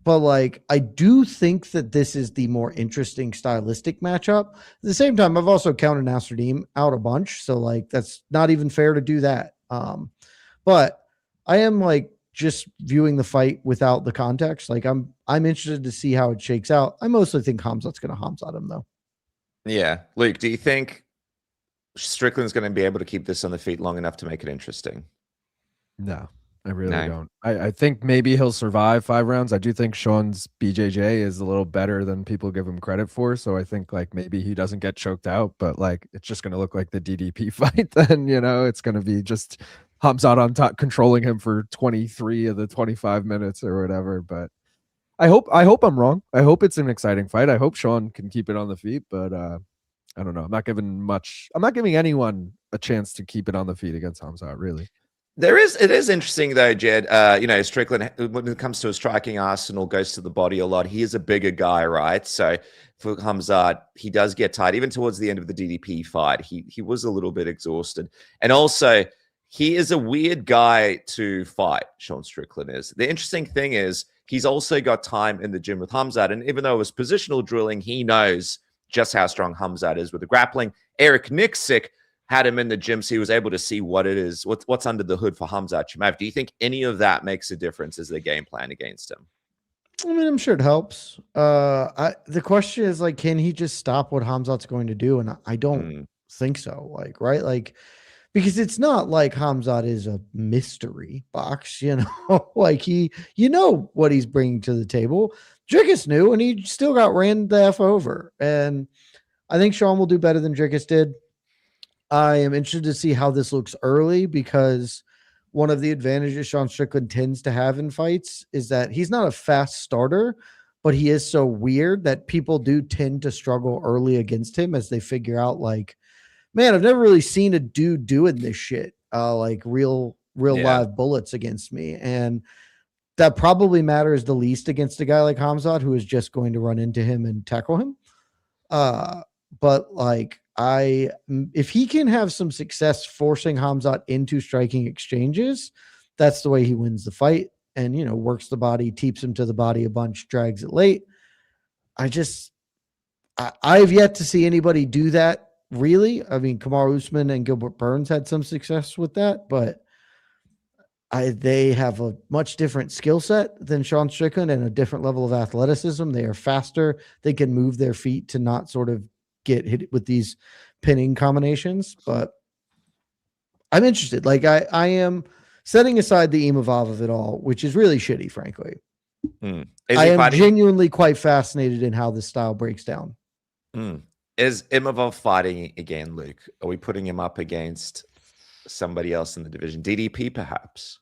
But, like, I do think that this is the more interesting stylistic matchup. At the same time, I've also counted Nasruddin out a bunch. So, like, that's not even fair to do that. But I am, like, just viewing the fight without the context. Like, I'm interested to see how it shakes out. I mostly think Khamzat's going to Khamzat him, though. Yeah. Luke, do you think Strickland's going to be able to keep this on the feet long enough to make it interesting? No, I really don't. I think maybe he'll survive 5 rounds. I do think Sean's BJJ is a little better than people give him credit for. So I think, like, maybe he doesn't get choked out, but, like, it's just going to look like the DDP fight then, you know, it's going to be just Khamzat on top controlling him for 23 of the 25 minutes or whatever. But I hope I'm wrong. I hope it's an exciting fight. I hope Sean can keep it on the feet, but I don't know. I'm not giving anyone a chance to keep it on the feet against Khamzat, really. It is interesting though, Jed. You know, Strickland, when it comes to a striking arsenal, goes to the body a lot. He is a bigger guy, right? So for Khamzat, he does get tired. Even towards the end of the DDP fight, he was a little bit exhausted. And also, he is a weird guy to fight, Sean Strickland is. The interesting thing is, he's also got time in the gym with Khamzat. And even though it was positional drilling, he knows just how strong Khamzat is with the grappling. Eric Nixick had him in the gym, so he was able to see what it is, what's under the hood for Khamzat Chimaev. Do you think any of that makes a difference as the game plan against him? I mean, I'm sure it helps. The question is, like, can he just stop what Khamzat's going to do? And I don't think so. Like, right? Like, because it's not like Khamzat is a mystery box, like you know what he's bringing to the table. Drickus knew, and he still got ran the F over. And I think Sean will do better than Drickus did. I am interested to see how this looks early, because one of the advantages Sean Strickland tends to have in fights is that he's not a fast starter, but he is so weird that people do tend to struggle early against him as they figure out, like, man, I've never really seen a dude doing this shit, like real live bullets against me. And that probably matters the least against a guy like Khamzat, who is just going to run into him and tackle him. But like, if he can have some success forcing Khamzat into striking exchanges, that's the way he wins the fight, and, works the body, teeps him to the body a bunch, drags it late. I've yet to see anybody do that. Really, I mean, Kamaru Usman and Gilbert Burns had some success with that, but they have a much different skill set than Sean Strickland and a different level of athleticism. They are faster. They can move their feet to not sort of get hit with these pinning combinations. But I'm interested. Like, I am setting aside the Imavov of it all, which is really shitty, frankly. I am genuinely quite fascinated in how this style breaks down. Is Imavov fighting again, Luke? Are we putting him up against somebody else in the division? DDP, perhaps?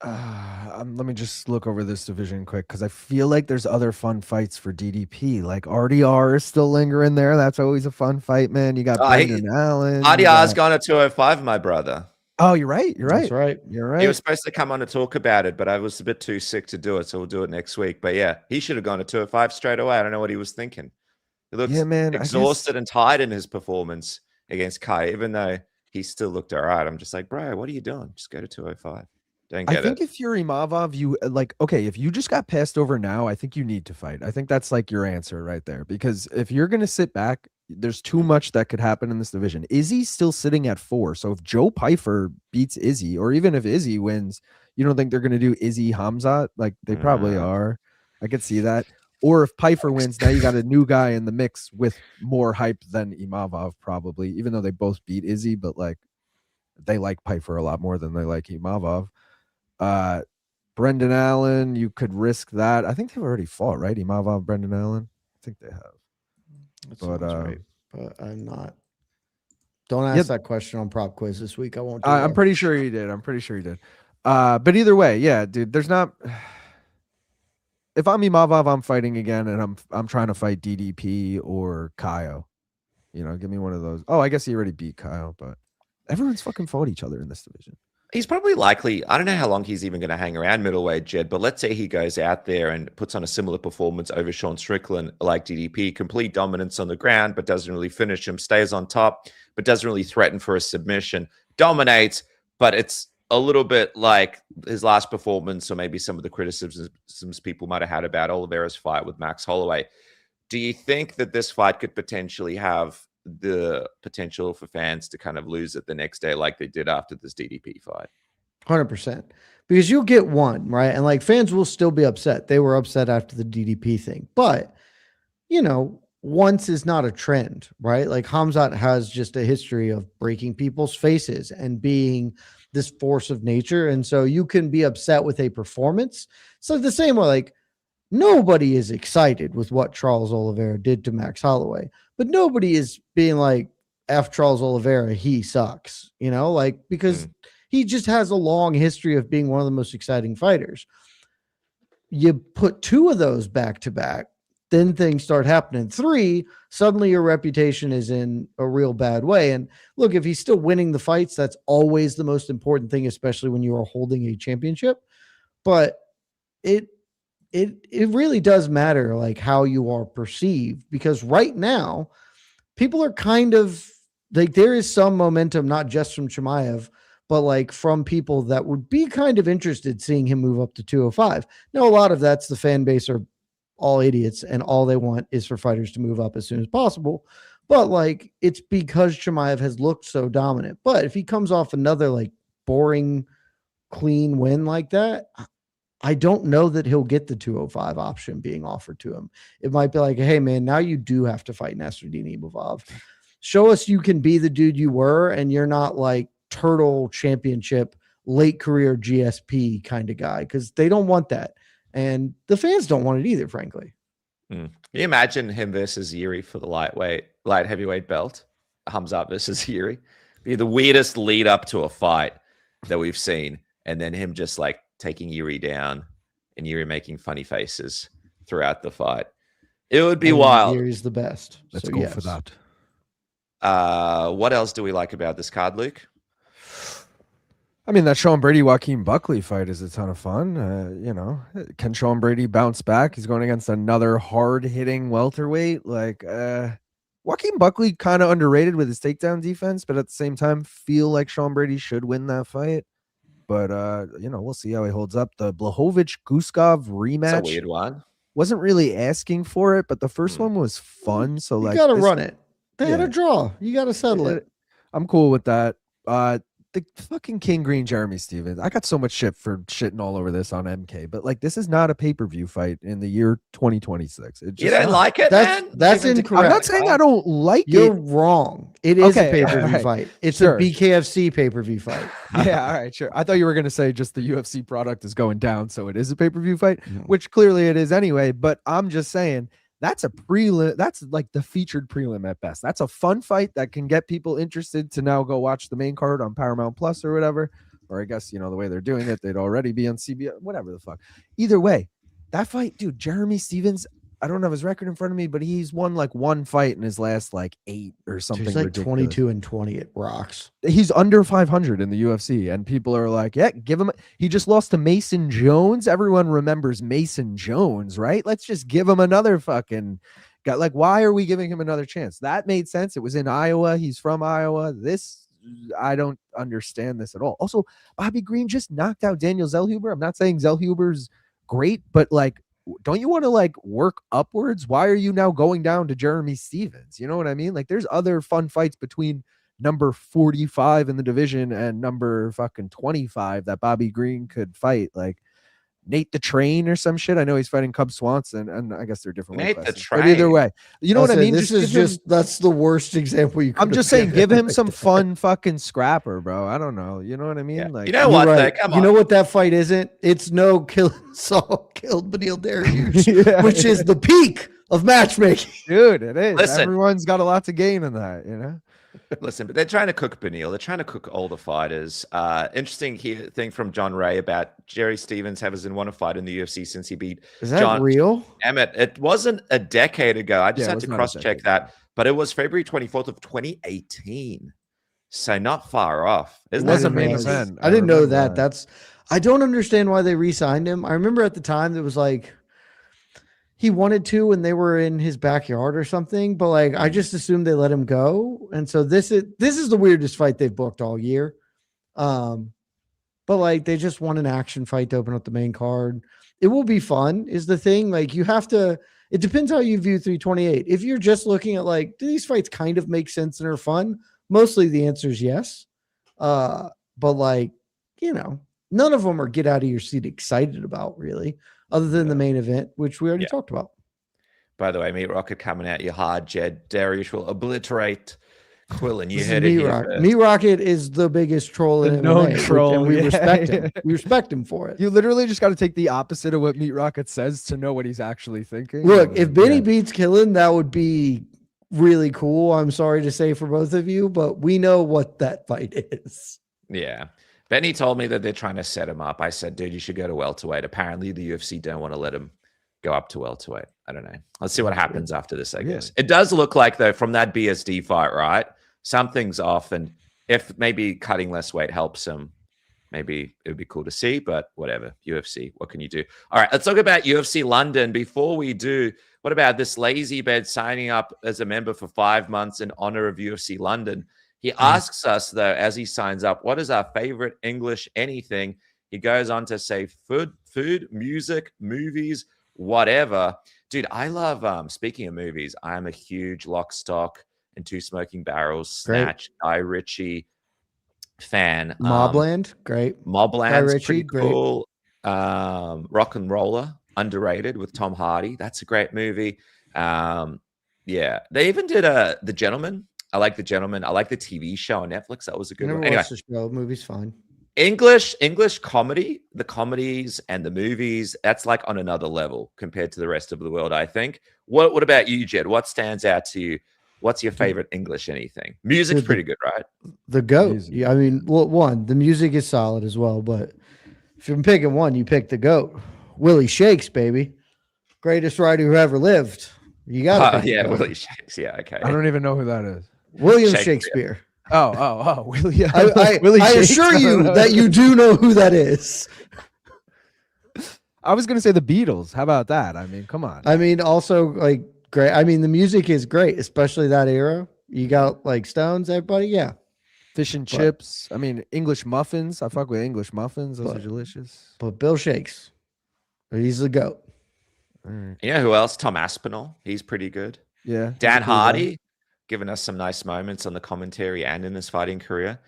Let me just look over this division quick, because I feel like there's other fun fights for DDP. Like RDR is still lingering there. That's always a fun fight, man. You got Brendan Allen. RDR's gone to 205, my brother. Oh, you're right. You're right. That's right. You're right. He was supposed to come on to talk about it, but I was a bit too sick to do it, so we'll do it next week. But yeah, he should have gone to 205 straight away. I don't know what he was thinking. He looks exhausted and tired in his performance against Kai, even though he still looked all right. I'm just like, bro, what are you doing? Just go to 205. Don't get it. I think if you're Imavov, you like, okay, if you just got passed over now, I think you need to fight. I think that's like your answer right there. Because if you're going to sit back, there's too much that could happen in this division. Izzy's still sitting at 4. So if Joe Pyfer beats Izzy, or even if Izzy wins, you don't think they're going to do Izzy Khamzat? Like, they probably are. I could see that. Or if Pyfer wins, now you got a new guy in the mix with more hype than Imavov, probably, even though they both beat Izzy, but like, they like Pyfer a lot more than they like Imavov. Brendan Allen, you could risk that. I think they've already fought, right? Imavov, Brendan Allen. I think they have. That's right. But I'm not. Don't ask that question on prop quiz this week. I won't. I'm pretty sure you did. But either way, yeah, dude. There's not. If I'm Imavov, I'm fighting again, and I'm trying to fight DDP or Kyle. Give me one of those. Oh, I guess he already beat Kyle, but everyone's fucking fought each other in this division. He's probably likely, I don't know how long he's even going to hang around middleweight, Jed, but let's say he goes out there and puts on a similar performance over Sean Strickland, like DDP, complete dominance on the ground, but doesn't really finish him, stays on top, but doesn't really threaten for a submission, dominates, but it's a little bit like his last performance, or maybe some of the criticisms people might have had about Oliveira's fight with Max Holloway. Do you think that this fight could potentially have the potential for fans to kind of lose it the next day, like they did after this DDP fight? 100%. Because you'll get one, right? And like, fans will still be upset. They were upset after the DDP thing, but once is not a trend, right? Like, Khamzat has just a history of breaking people's faces and being this force of nature. And so you can be upset with a performance. So the same way, like, nobody is excited with what Charles Oliveira did to Max Holloway, but nobody is being like, F Charles Oliveira, he sucks, because he just has a long history of being one of the most exciting fighters. You put 2 of those back to back, then things start happening. 3, suddenly your reputation is in a real bad way. And look, if he's still winning the fights, that's always the most important thing, especially when you are holding a championship. But it really does matter, like, how you are perceived, because right now people are kind of like, there is some momentum, not just from Chimaev, but like from people that would be kind of interested seeing him move up to 205. Now, a lot of that's the fan base are all idiots, and all they want is for fighters to move up as soon as possible. But like, it's because Chimaev has looked so dominant. But if he comes off another like boring, clean win like that, I don't know that he'll get the 205 option being offered to him. It might be like, hey man, now you do have to fight Nasruddin Imavov. Show us you can be the dude you were, and you're not like turtle championship, late career GSP kind of guy, because they don't want that. And the fans don't want it either, frankly. Can you imagine him versus Yuri for the light heavyweight belt? Khamzat versus Yuri. Be the weirdest lead up to a fight that we've seen. And then him just like taking Yuri down and Yuri making funny faces throughout the fight. It would be wild. Yuri's the best. Let's go for that. What else do we like about this card, Luke? I mean, that Sean Brady Joaquin Buckley fight is a ton of fun. Can Sean Brady bounce back? He's going against another hard hitting welterweight. Like Joaquin Buckley kind of underrated with his takedown defense, but at the same time, feel like Sean Brady should win that fight. But we'll see how he holds up. The Blachowicz Guskov rematch. That's a weird one. Wasn't really asking for it, but the first one was fun. So you like, gotta run it. They had a draw. You gotta settle it. I'm cool with that. The fucking King Green Jeremy Stevens. I got so much shit for shitting all over this on MK, but like, this is not a pay-per-view fight in the year 2026. You don't like it, man? That's incorrect. I'm not saying I don't like it. You're wrong. It is a pay-per-view fight. It's a BKFC pay-per-view fight. Yeah, all right, sure. I thought you were going to say just the UFC product is going down, so it is a pay-per-view fight, which clearly it is anyway, but I'm just saying that's a prelim. That's like the featured prelim at best. That's a fun fight that can get people interested to now go watch the main card on Paramount Plus or whatever. Or I guess, the way they're doing it, they'd already be on CBS, whatever the fuck. Either way, that fight, dude, Jeremy Stevens, I don't have his record in front of me, but he's won like one fight in his last like 8 or something. He's like ridiculous. 22-20. It rocks. He's under 500 in the UFC, and people are like, yeah, give him. He just lost to Mason Jones. Everyone remembers Mason Jones, right? Let's just give him another fucking guy. Like, why are we giving him another chance? That made sense. It was in Iowa. He's from Iowa. I don't understand this at all. Also, Bobby Green just knocked out Daniel Zellhuber. I'm not saying Zellhuber's great, but like, don't you want to like work upwards? Why are you now going down to Jeremy Stevens? You know what I mean? Like, there's other fun fights between number 45 in the division and number fucking 25 that Bobby Green could fight. Like Nate the Train or some shit. I know he's fighting Cub Swanson, and I guess they're different. Nate the Train. But either way, you know what I mean? That's the worst example you could. I'm just saying, give him some fun fucking scrapper, bro. I don't know. You know what I mean? Yeah. Like, you know what? Right. Come on. You know what that fight isn't? It's no killed Beneil Dariush, which is the peak of matchmaking. Dude, it is. Listen. Everyone's got a lot to gain in that, Listen, but they're trying to cook Beneil. They're trying to cook older fighters. Interesting thing from John Ray about Jerry Stevens hasn't won a fight in the UFC since he beat John real? Emmett. It wasn't a decade ago. I just had to cross-check that. But it was February 24th of 2018. So not far off. It was a main event. I didn't know that. I don't understand why they re-signed him. I remember at the time it was like he wanted to and they were in his backyard or something, but like I just assumed they let him go. And so this is the weirdest fight they've booked all year. But like they just want an action fight to open up the main card. It will be fun is the thing. Like it depends how you view 328. If you're just looking at like, do these fights kind of make sense and are fun? Mostly the answer is yes. But like, none of them are get out of your seat excited about really, other than the main event, which we already talked about. By the way, Meat Rocket coming at you hard. Jed Dariush will obliterate Quillan. You heard it here. Meat Rocket is the biggest troll in known MMA, troll, and we respect him. We respect him for it. You literally just got to take the opposite of what Meat Rocket says to know what he's actually thinking. Look, if Benny beats Quillan, that would be really cool. I'm sorry to say for both of you, but we know what that fight is. Yeah. Benny told me that they're trying to set him up. I said, dude, you should go to welterweight. Apparently, the UFC don't want to let him go up to welterweight. I don't know. Let's see what happens after this, I guess. It does look like, though, from that BSD fight, right? Something's off. And if maybe cutting less weight helps him, maybe it would be cool to see. But whatever. UFC, what can you do? All right, let's talk about UFC London. Before we do, what about this lazy bed signing up as a member for 5 months in honor of UFC London? He asks us, though, as he signs up, what is our favorite English anything? He goes on to say food, music, movies, whatever. Dude, I love, speaking of movies, I am a huge Lock, Stock, and Two Smoking Barrels, Snatch, Guy Ritchie fan. Mobland, great. Mobland's pretty cool. Rock and Roller, underrated with Tom Hardy. That's a great movie. Yeah, they even did The Gentleman. I like The Gentleman. I like the TV show on Netflix. That was a good Never one. Anyway, watched the show. Movie's fine. English comedy, the comedies and the movies, that's like on another level compared to the rest of the world, I think. What about you, Jed? What stands out to you? What's your favorite English anything? Music's pretty good, right? The GOAT. Music. Yeah, I mean, well, one, the music is solid as well, but if you're picking one, you pick the GOAT. Willie Shakes, baby. Greatest writer who ever lived. You got to yeah, Willie Shakes. Yeah, okay. I don't even know who that is. William Shakespeare. Willie. I assure you that you do know who that is. I was gonna say the Beatles. How about that? I mean, come on. I mean, also like great. I mean, the music is great, especially that era. You got like Stones, everybody. Yeah. Fish and chips. I mean, English muffins. I fuck with English muffins. Those are delicious. But Bill Shakes, he's the GOAT. Right. You know who else? Tom Aspinall. He's pretty good. Yeah. Dan Hardy, giving us some nice moments on the commentary and in his fighting career.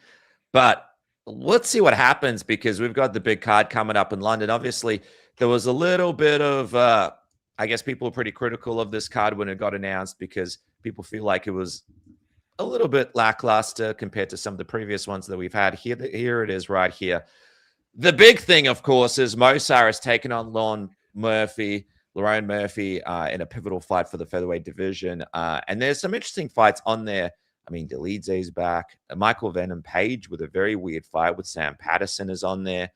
But let's see what happens because we've got the big card coming up in London. Obviously, there was a little bit of, I guess people were pretty critical of this card when it got announced because people feel like it was a little bit lackluster compared to some of the previous ones that we've had. Here it is right here. The big thing, of course, is Movsar has taken on Lerone Murphy in a pivotal fight for the featherweight division. And there's some interesting fights on there. I mean, Delidze's back. Michael Venom Page with a very weird fight with Sam Patterson is on there.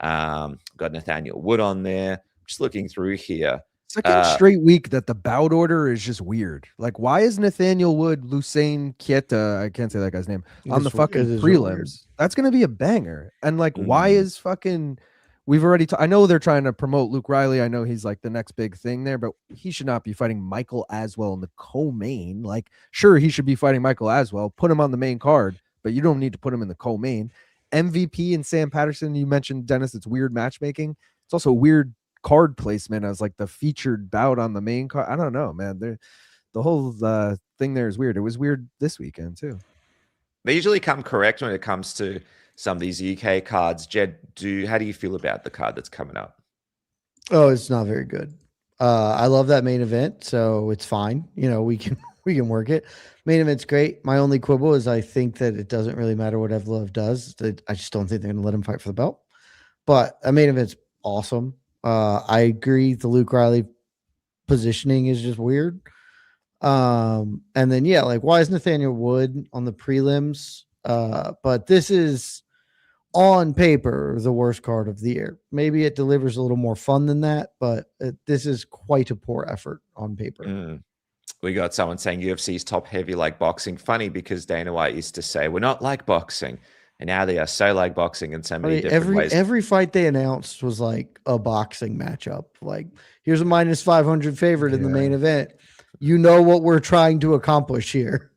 Got Nathaniel Wood on there. Just looking through here. Second straight week that the bout order is just weird. Like, why is Nathaniel Wood, Lucene Kieta, I can't say that guy's name, on the fucking prelims? That's going to be a banger. And like, why is fucking... We've already... I know they're trying to promote Luke Riley. I know he's like the next big thing there, but he should not be fighting Michael Aswell in the co-main. Like, sure, he should be fighting Michael Aswell. Put him on the main card, but you don't need to put him in the co-main. MVP and Sam Patterson, you mentioned, Dennis, it's weird matchmaking. It's also weird card placement as like the featured bout on the main card. I don't know, man. The whole thing there is weird. It was weird this weekend too. They usually come correct when it comes to some of these UK cards. Jed, how do you feel about the card that's coming up? Oh, it's not very good. I love that main event, so it's fine. You know, we can work it. Main event's great. My only quibble is I think that it doesn't really matter what Evloev does. I just don't think they're going to let him fight for the belt. But a main event's awesome. I agree. The Luke Riley positioning is just weird. And then, yeah, like, why is Nathaniel Wood on the prelims? But this is on paper the worst card of the year. Maybe it delivers a little more fun than that, but this is quite a poor effort on paper. We got someone saying UFC's top heavy like boxing. Funny because Dana White used to say, we're not like boxing. And now they are so like boxing in so many different ways. Every fight they announced was like a boxing matchup. Like, here's a minus 500 favorite in the main event. You know what we're trying to accomplish here.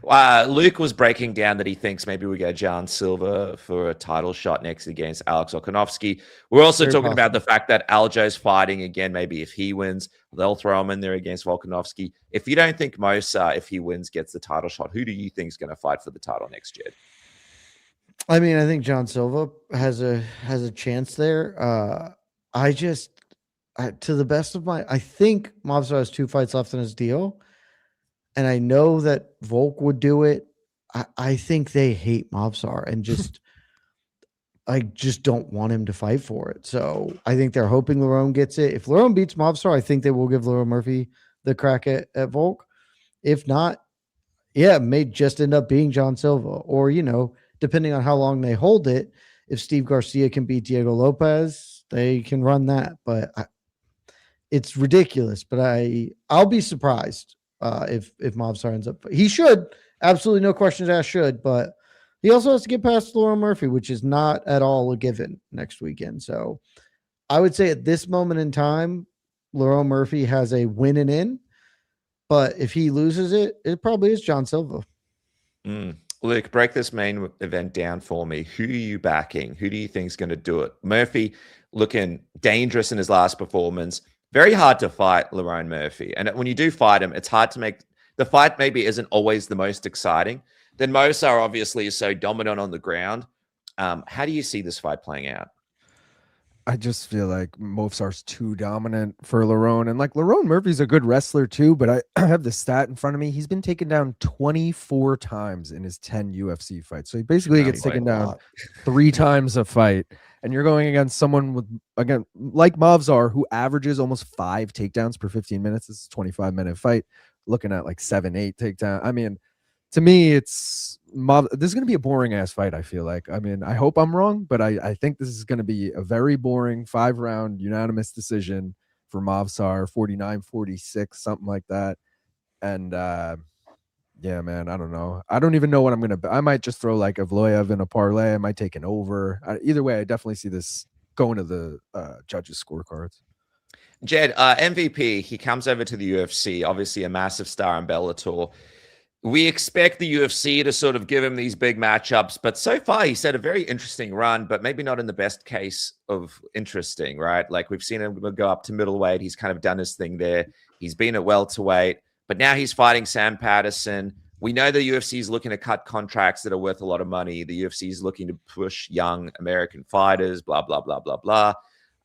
Luke was breaking down that he thinks maybe we get John Silva for a title shot next against Alex Volkanovski. We're also talking about the fact that Aljo's fighting again. Maybe if he wins, they'll throw him in there against Volkanovski. If you don't think Movsar, if he wins, gets the title shot, who do you think is going to fight for the title next year? I mean, I think John Silva has a chance there. To the best of I think Movsar has 2 fights left in his deal. And I know that Volk would do it. I think they hate Movsar and just I just don't want him to fight for it. So I think they're hoping Lerone gets it. If Lerone beats Movsar, I think they will give Lerone Murphy the crack at Volk. If not, yeah, it may just end up being John Silva. Or, you know, depending on how long they hold it, if Steve Garcia can beat Diego Lopez, they can run that. But it's ridiculous. But I'll be surprised if Movsar ends up. He should. Absolutely no questions asked should. But he also has to get past Lerone Murphy, which is not at all a given next weekend. So I would say at this moment in time, Lerone Murphy has a win and in. But if he loses it, it probably is John Silva. Luke, break this main event down for me. Who are you backing? Who do you think is going to do it? Murphy looking dangerous in his last performance. Very hard to fight Lerone Murphy. And when you do fight him, it's hard to make the fight maybe isn't always the most exciting. Then Movsar obviously is so dominant on the ground. How do you see this fight playing out? I just feel like Movsar's too dominant for Lerone. And like Lerone Murphy's a good wrestler too, but I have the stat in front of me. He's been taken down 24 times in his 10 UFC fights. So he basically gets taken down 3 times a fight. And you're going against someone with, again, like Movsar, who averages almost 5 takedowns per 15 minutes. This is a 25-minute fight. Looking at like 7, 8 takedowns. I mean, to me, this is going to be a boring ass fight. I feel like, I mean, I hope I'm wrong, but I think this is going to be a very boring 5-round unanimous decision for Movsar, 49-46, something like that. And yeah, man, I don't know. I don't even know what I'm going to, I might just throw like Evloev in a parlay. I might take an over. Either way, I definitely see this going to the judges' scorecards. Jed, MVP, he comes over to the UFC, obviously a massive star in Bellator. We expect the UFC to sort of give him these big matchups, but so far he's had a very interesting run, but maybe not in the best case of interesting, right? Like we've seen him go up to middleweight. He's kind of done his thing there. He's been at welterweight, but now he's fighting Sam Patterson. We know the UFC is looking to cut contracts that are worth a lot of money. The UFC is looking to push young American fighters, blah, blah, blah, blah, blah.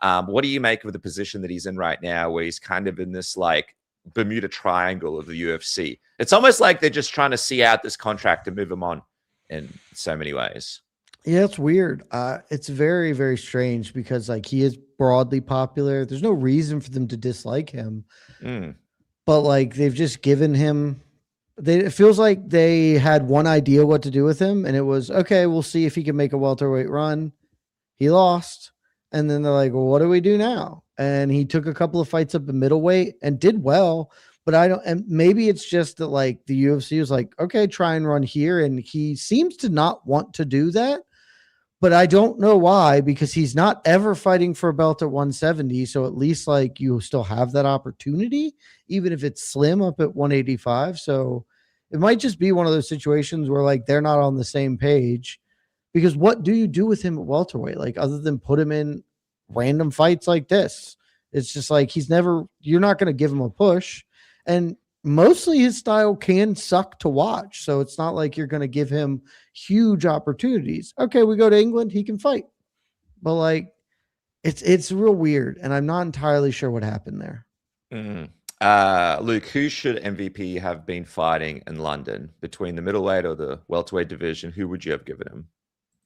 What do you make of the position that he's in right now, where he's kind of in this like Bermuda Triangle of the UFC? It's almost like they're just trying to see out this contract to move him on in so many ways. Yeah, it's weird. It's very, very strange because like he is broadly popular. There's no reason for them to dislike him. But like they've just given him, it feels like they had one idea what to do with him, and it was, okay, we'll see if he can make a welterweight run. He lost. And then they're like, well, what do we do now? And he took a couple of fights up in middleweight and did well. But and maybe it's just that like the UFC was like, okay, try and run here. And he seems to not want to do that. But I don't know why, because he's not ever fighting for a belt at 170. So at least like you still have that opportunity, even if it's slim up at 185. So it might just be one of those situations where like they're not on the same page. Because what do you do with him at welterweight? Like other than put him in random fights like this, it's just like you're not going to give him a push. And mostly his style can suck to watch. So it's not like you're going to give him huge opportunities. Okay, we go to England, he can fight. But like, it's real weird. And I'm not entirely sure what happened there. Luke, who should MVP have been fighting in London between the middleweight or the welterweight division? Who would you have given him?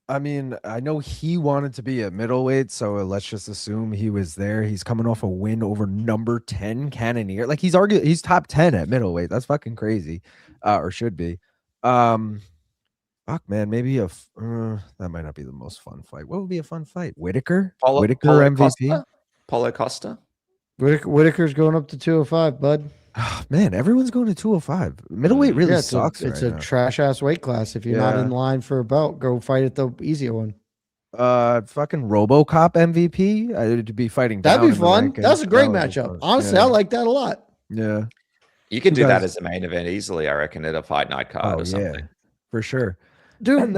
I mean, I know he wanted to be a middleweight, so let's just assume he was there. He's coming off a win over number 10 Cannonier. Like he's top 10 at middleweight. That's fucking crazy, or should be. Fuck, man, maybe that might not be the most fun fight. What would be a fun fight? Whitaker MVP. Paulo Costa. Whitaker's going up to 205, bud. Oh, man, everyone's going to 205. Middleweight really sucks. It's a trash ass weight class. If you're not in line for a belt, go fight at the easier one. Fucking RoboCop MVP. To be fighting. That'd be fun. That's a great matchup. Honestly, I like that a lot. Yeah, you can do that as a main event easily. I reckon at a fight night card or something. Yeah, for sure, dude.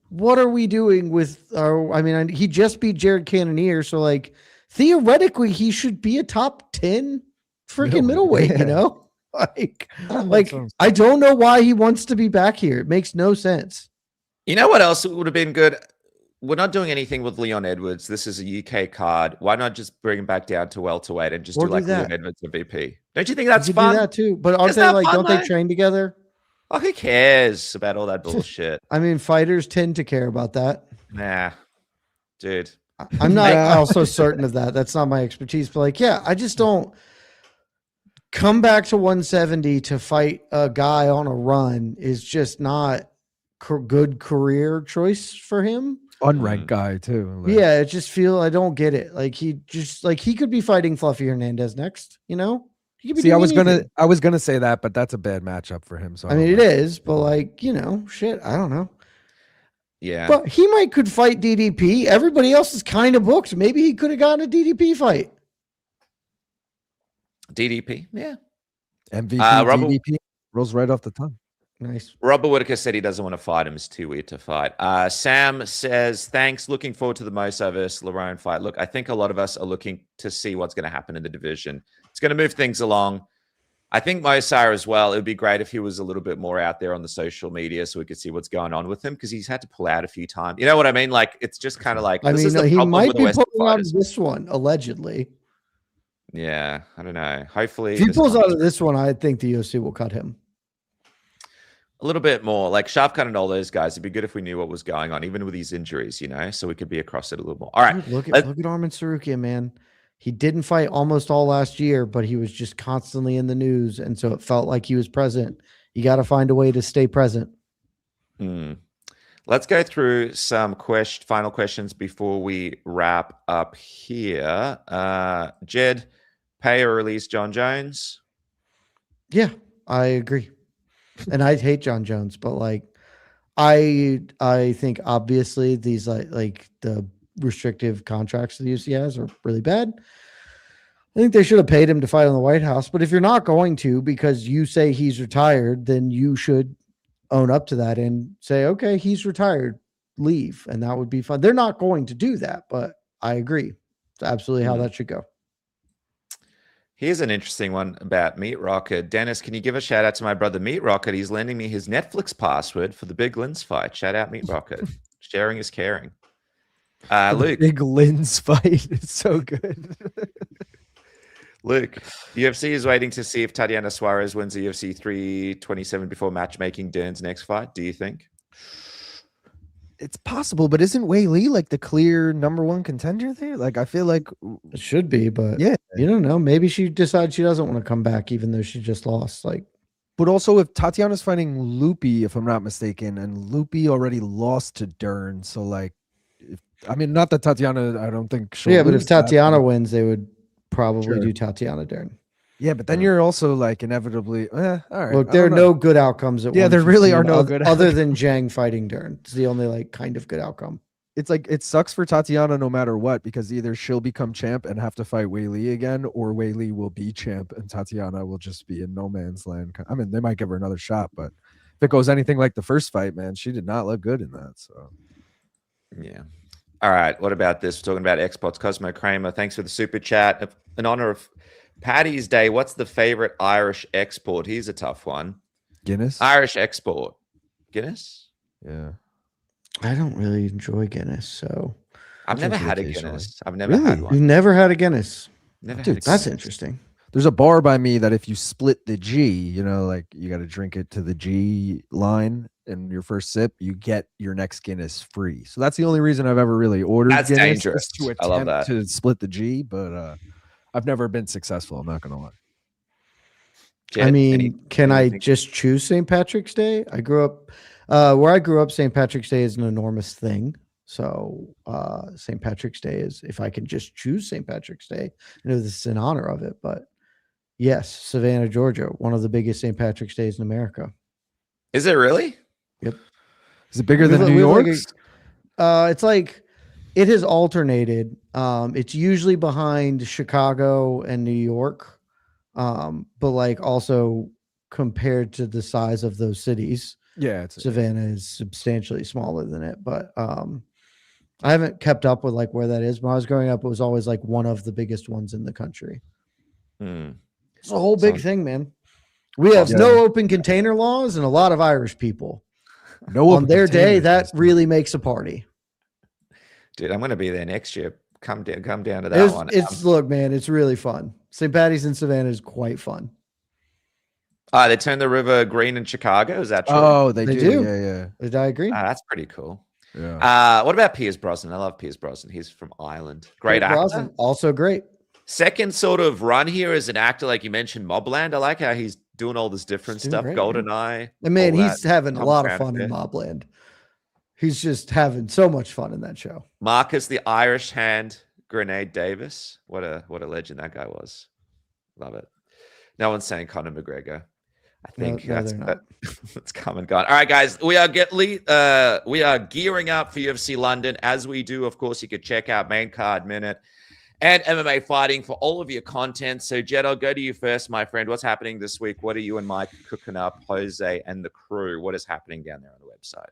What are we doing with our? I mean, he just beat Jared Cannonier, so like theoretically, he should be a top 10. Freaking middleweight, you know, like I don't know why he wants to be back here. It makes no sense. You know what else would have been good? We're not doing anything with Leon Edwards. This is a UK card. Why not just bring him back down to welterweight and just do like Leon Edwards MVP? Don't you think that's fun? Do that too, but aren't they like? Don't they train together? Oh, who cares about all that bullshit? I mean, fighters tend to care about that. Nah, dude. I'm not also certain of that. That's not my expertise. But like, yeah, I just don't. Come back to 170 to fight a guy on a run is just not good career choice for him. Unranked guy too. Like. Yeah, I don't get it. Like he could be fighting Fluffy Hernandez next, you know? I was gonna say that, but that's a bad matchup for him. So I mean it is, but like, you know, shit, I don't know. Yeah. But he could fight DDP. Everybody else is kind of booked. Maybe he could have gotten a DDP fight. DDP, yeah. MVP, DDP rolls right off the tongue. Nice. Robert Whitaker said he doesn't want to fight him. It's too weird to fight. Sam says, thanks. Looking forward to the Movsar versus Lerone fight. Look, I think a lot of us are looking to see what's going to happen in the division. It's going to move things along. I think Movsar as well. It would be great if he was a little bit more out there on the social media so we could see what's going on with him because he's had to pull out a few times. You know what I mean? Like, it's just kind of like, I this mean, is the he problem might with the be Western pulling out of fighters. this one, allegedly. Yeah, I don't know. Hopefully, If he there's pulls out commentary. of this one, I think the UFC will cut him. A little bit more. Like Shafkat and all those guys, it'd be good if we knew what was going on, even with these injuries, you know, so we could be across it a little more. All right. Dude, look at Arman Sarukian, man. He didn't fight almost all last year, but he was just constantly in the news, and so it felt like he was present. You got to find a way to stay present. Let's go through some final questions before we wrap up here. Jed, pay or release John Jones? Yeah, I agree. And I hate John Jones, but like I think obviously these like the restrictive contracts the UFC has are really bad. I think they should have paid him to fight on the White House, but if you're not going to because you say he's retired, then you should own up to that and say, okay, he's retired, leave. And that would be fun. They're not going to do that, but I agree. It's absolutely how that should go. Here's an interesting one about Meat Rocket. Dennis, can you give a shout out to my brother Meat Rocket? He's lending me his Netflix password for the Big Lens fight. Shout out Meat Rocket. Sharing is caring. Luke. Big Lynn's fight is so good. Luke, UFC is waiting to see if Tatiana Suarez wins the UFC 327 before matchmaking Dern's next fight. Do you think? It's possible, but isn't Wei Li like the clear number one contender there? Like, I feel like it should be, but yeah, you don't know. Maybe she decides she doesn't want to come back, even though she just lost. Like, but also if Tatiana's fighting Loopy, if I'm not mistaken, and Loopy already lost to Dern, so like, I mean, not that Tatiana, I don't think she'll yeah, but if lose that, Tatiana but wins, they would probably Sure. do Tatiana Dern. yeah, but then you're also like inevitably, all right. Look, I there are don't know. no good outcomes. At Yeah, there really 115 are no good other than Zhang fighting Dern. It's the only like kind of good outcome. It's like it sucks for Tatiana no matter what, because either she'll become champ and have to fight Wei Li again, or Wei Li will be champ and Tatiana will just be in no man's land. I mean, they might give her another shot, but if it goes anything like the first fight, man, she did not look good in that. So yeah. All right. What about this? We're talking about exports. Cosmo Kramer, thanks for the super chat. In honor of Paddy's Day, what's the favorite Irish export? Here's a tough one. Guinness. Irish export. Guinness? Yeah. I don't really enjoy Guinness, so I've never drink it had a occasionally. Guinness. I've never really, had you've one. never had a Guinness. Never Dude, had a that's Guinness. interesting. There's a bar by me that if you split the G, you know, like you got to drink it to the G line and your first sip, you get your next Guinness free. So that's the only reason I've ever really ordered That's Guinness, dangerous. is to attempt I love that. to split the G, but I've never been successful. I'm not gonna lie. Jed, I mean, can I just choose St. Patrick's Day? I grew up where I grew up. St. Patrick's Day is an enormous thing. So St. Patrick's Day is, if I can just choose St. Patrick's Day, I know this is in honor of it, but yes, Savannah, Georgia, one of the biggest St. Patrick's Days in America. Is it really? Yep. Is it bigger than We have New like York's? it's like it has alternated. It's usually behind Chicago and New York, but like also compared to the size of those cities, Yeah, it's Savannah is substantially smaller than it. But I haven't kept up with like where that is. When I was growing up, it was always like one of the biggest ones in the country. It's a whole big thing, man. We have no open container laws and a lot of Irish people. no On their day, containers that system. really makes a party. Dude, I'm going to be there next year. Come down to that one. Look, man, it's really fun. St. Patty's in Savannah is quite fun. They turned the river green in Chicago. Is that true? Oh, they They do. do. Yeah, I agree. That's pretty cool. yeah. What about Piers Brosnan? I love Piers Brosnan. He's from Ireland. Great actor. Brosnan, also great. Second sort of run here as an actor, like you mentioned, Mobland. I like how he's doing all this different He's doing stuff. great, GoldenEye. And man, all he's that having a comes lot of around fun there. in Mobland. He's just having so much fun in that show. Marcus, the Irish hand, Grenade Davis. What a legend that guy was. Love it. No one's saying Conor McGregor. I think No, they're not. that's come and gone. All right, guys, we are gearing up for UFC London. As we do, of course, you could check out Main Card Minute and MMA Fighting for all of your content. So, Jed, I'll go to you first, my friend. What's happening this week? What are you and Mike cooking up? Jose and the crew. What is happening down there on the website?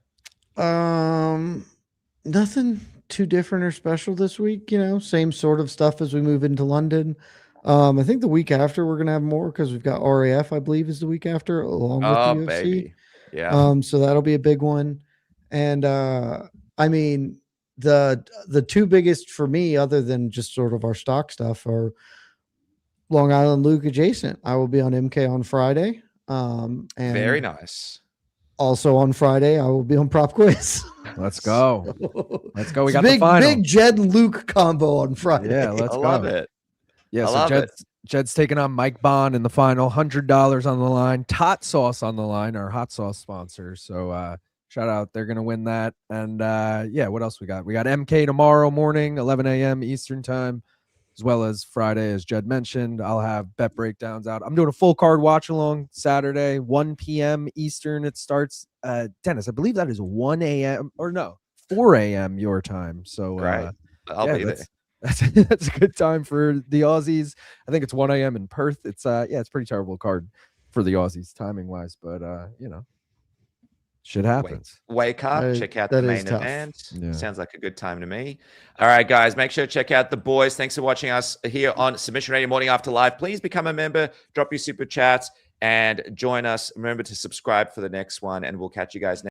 Nothing too different or special this week. You know, same sort of stuff as we move into London. I think the week after we're gonna have more because we've got RAF, I believe, is the week after, along with the Oh, UFC. baby. Yeah. So that'll be a big one. And I mean, the two biggest for me, other than just sort of our stock stuff, are Long Island Luke adjacent. I will be on MK on Friday. And Very nice. also on Friday, I will be on Prop Quiz. Let's go. Let's go. We It's got big, the final. big Jed and Luke combo on Friday. Yeah, let's I go. love it. Yeah, I so love it. Jed's taking on Mike Bond in the final. $100 on the line. Tot Sauce on the line, our hot sauce sponsor. So shout out. They're going to win that. And yeah, what else we got? We got MK tomorrow morning, 11 a.m. Eastern time, as well as Friday, as Jed mentioned. I'll have bet breakdowns out. I'm doing a full card watch along Saturday, 1 p.m. Eastern. It starts. Dennis, I believe that is 1 a.m. or no, 4 a.m. your time. So Great. I'll be there. That's a good time for the Aussies. I think it's 1 a.m. in Perth. It's it's pretty terrible card for the Aussies timing wise, but shit happens. Wake up, check out the main event. Yeah. Sounds like a good time to me. All right, guys, make sure to check out the boys. Thanks for watching us here on Submission Radio Morning After Live. Please become a member, drop your super chats, and join us. Remember to subscribe for the next one, and we'll catch you guys next.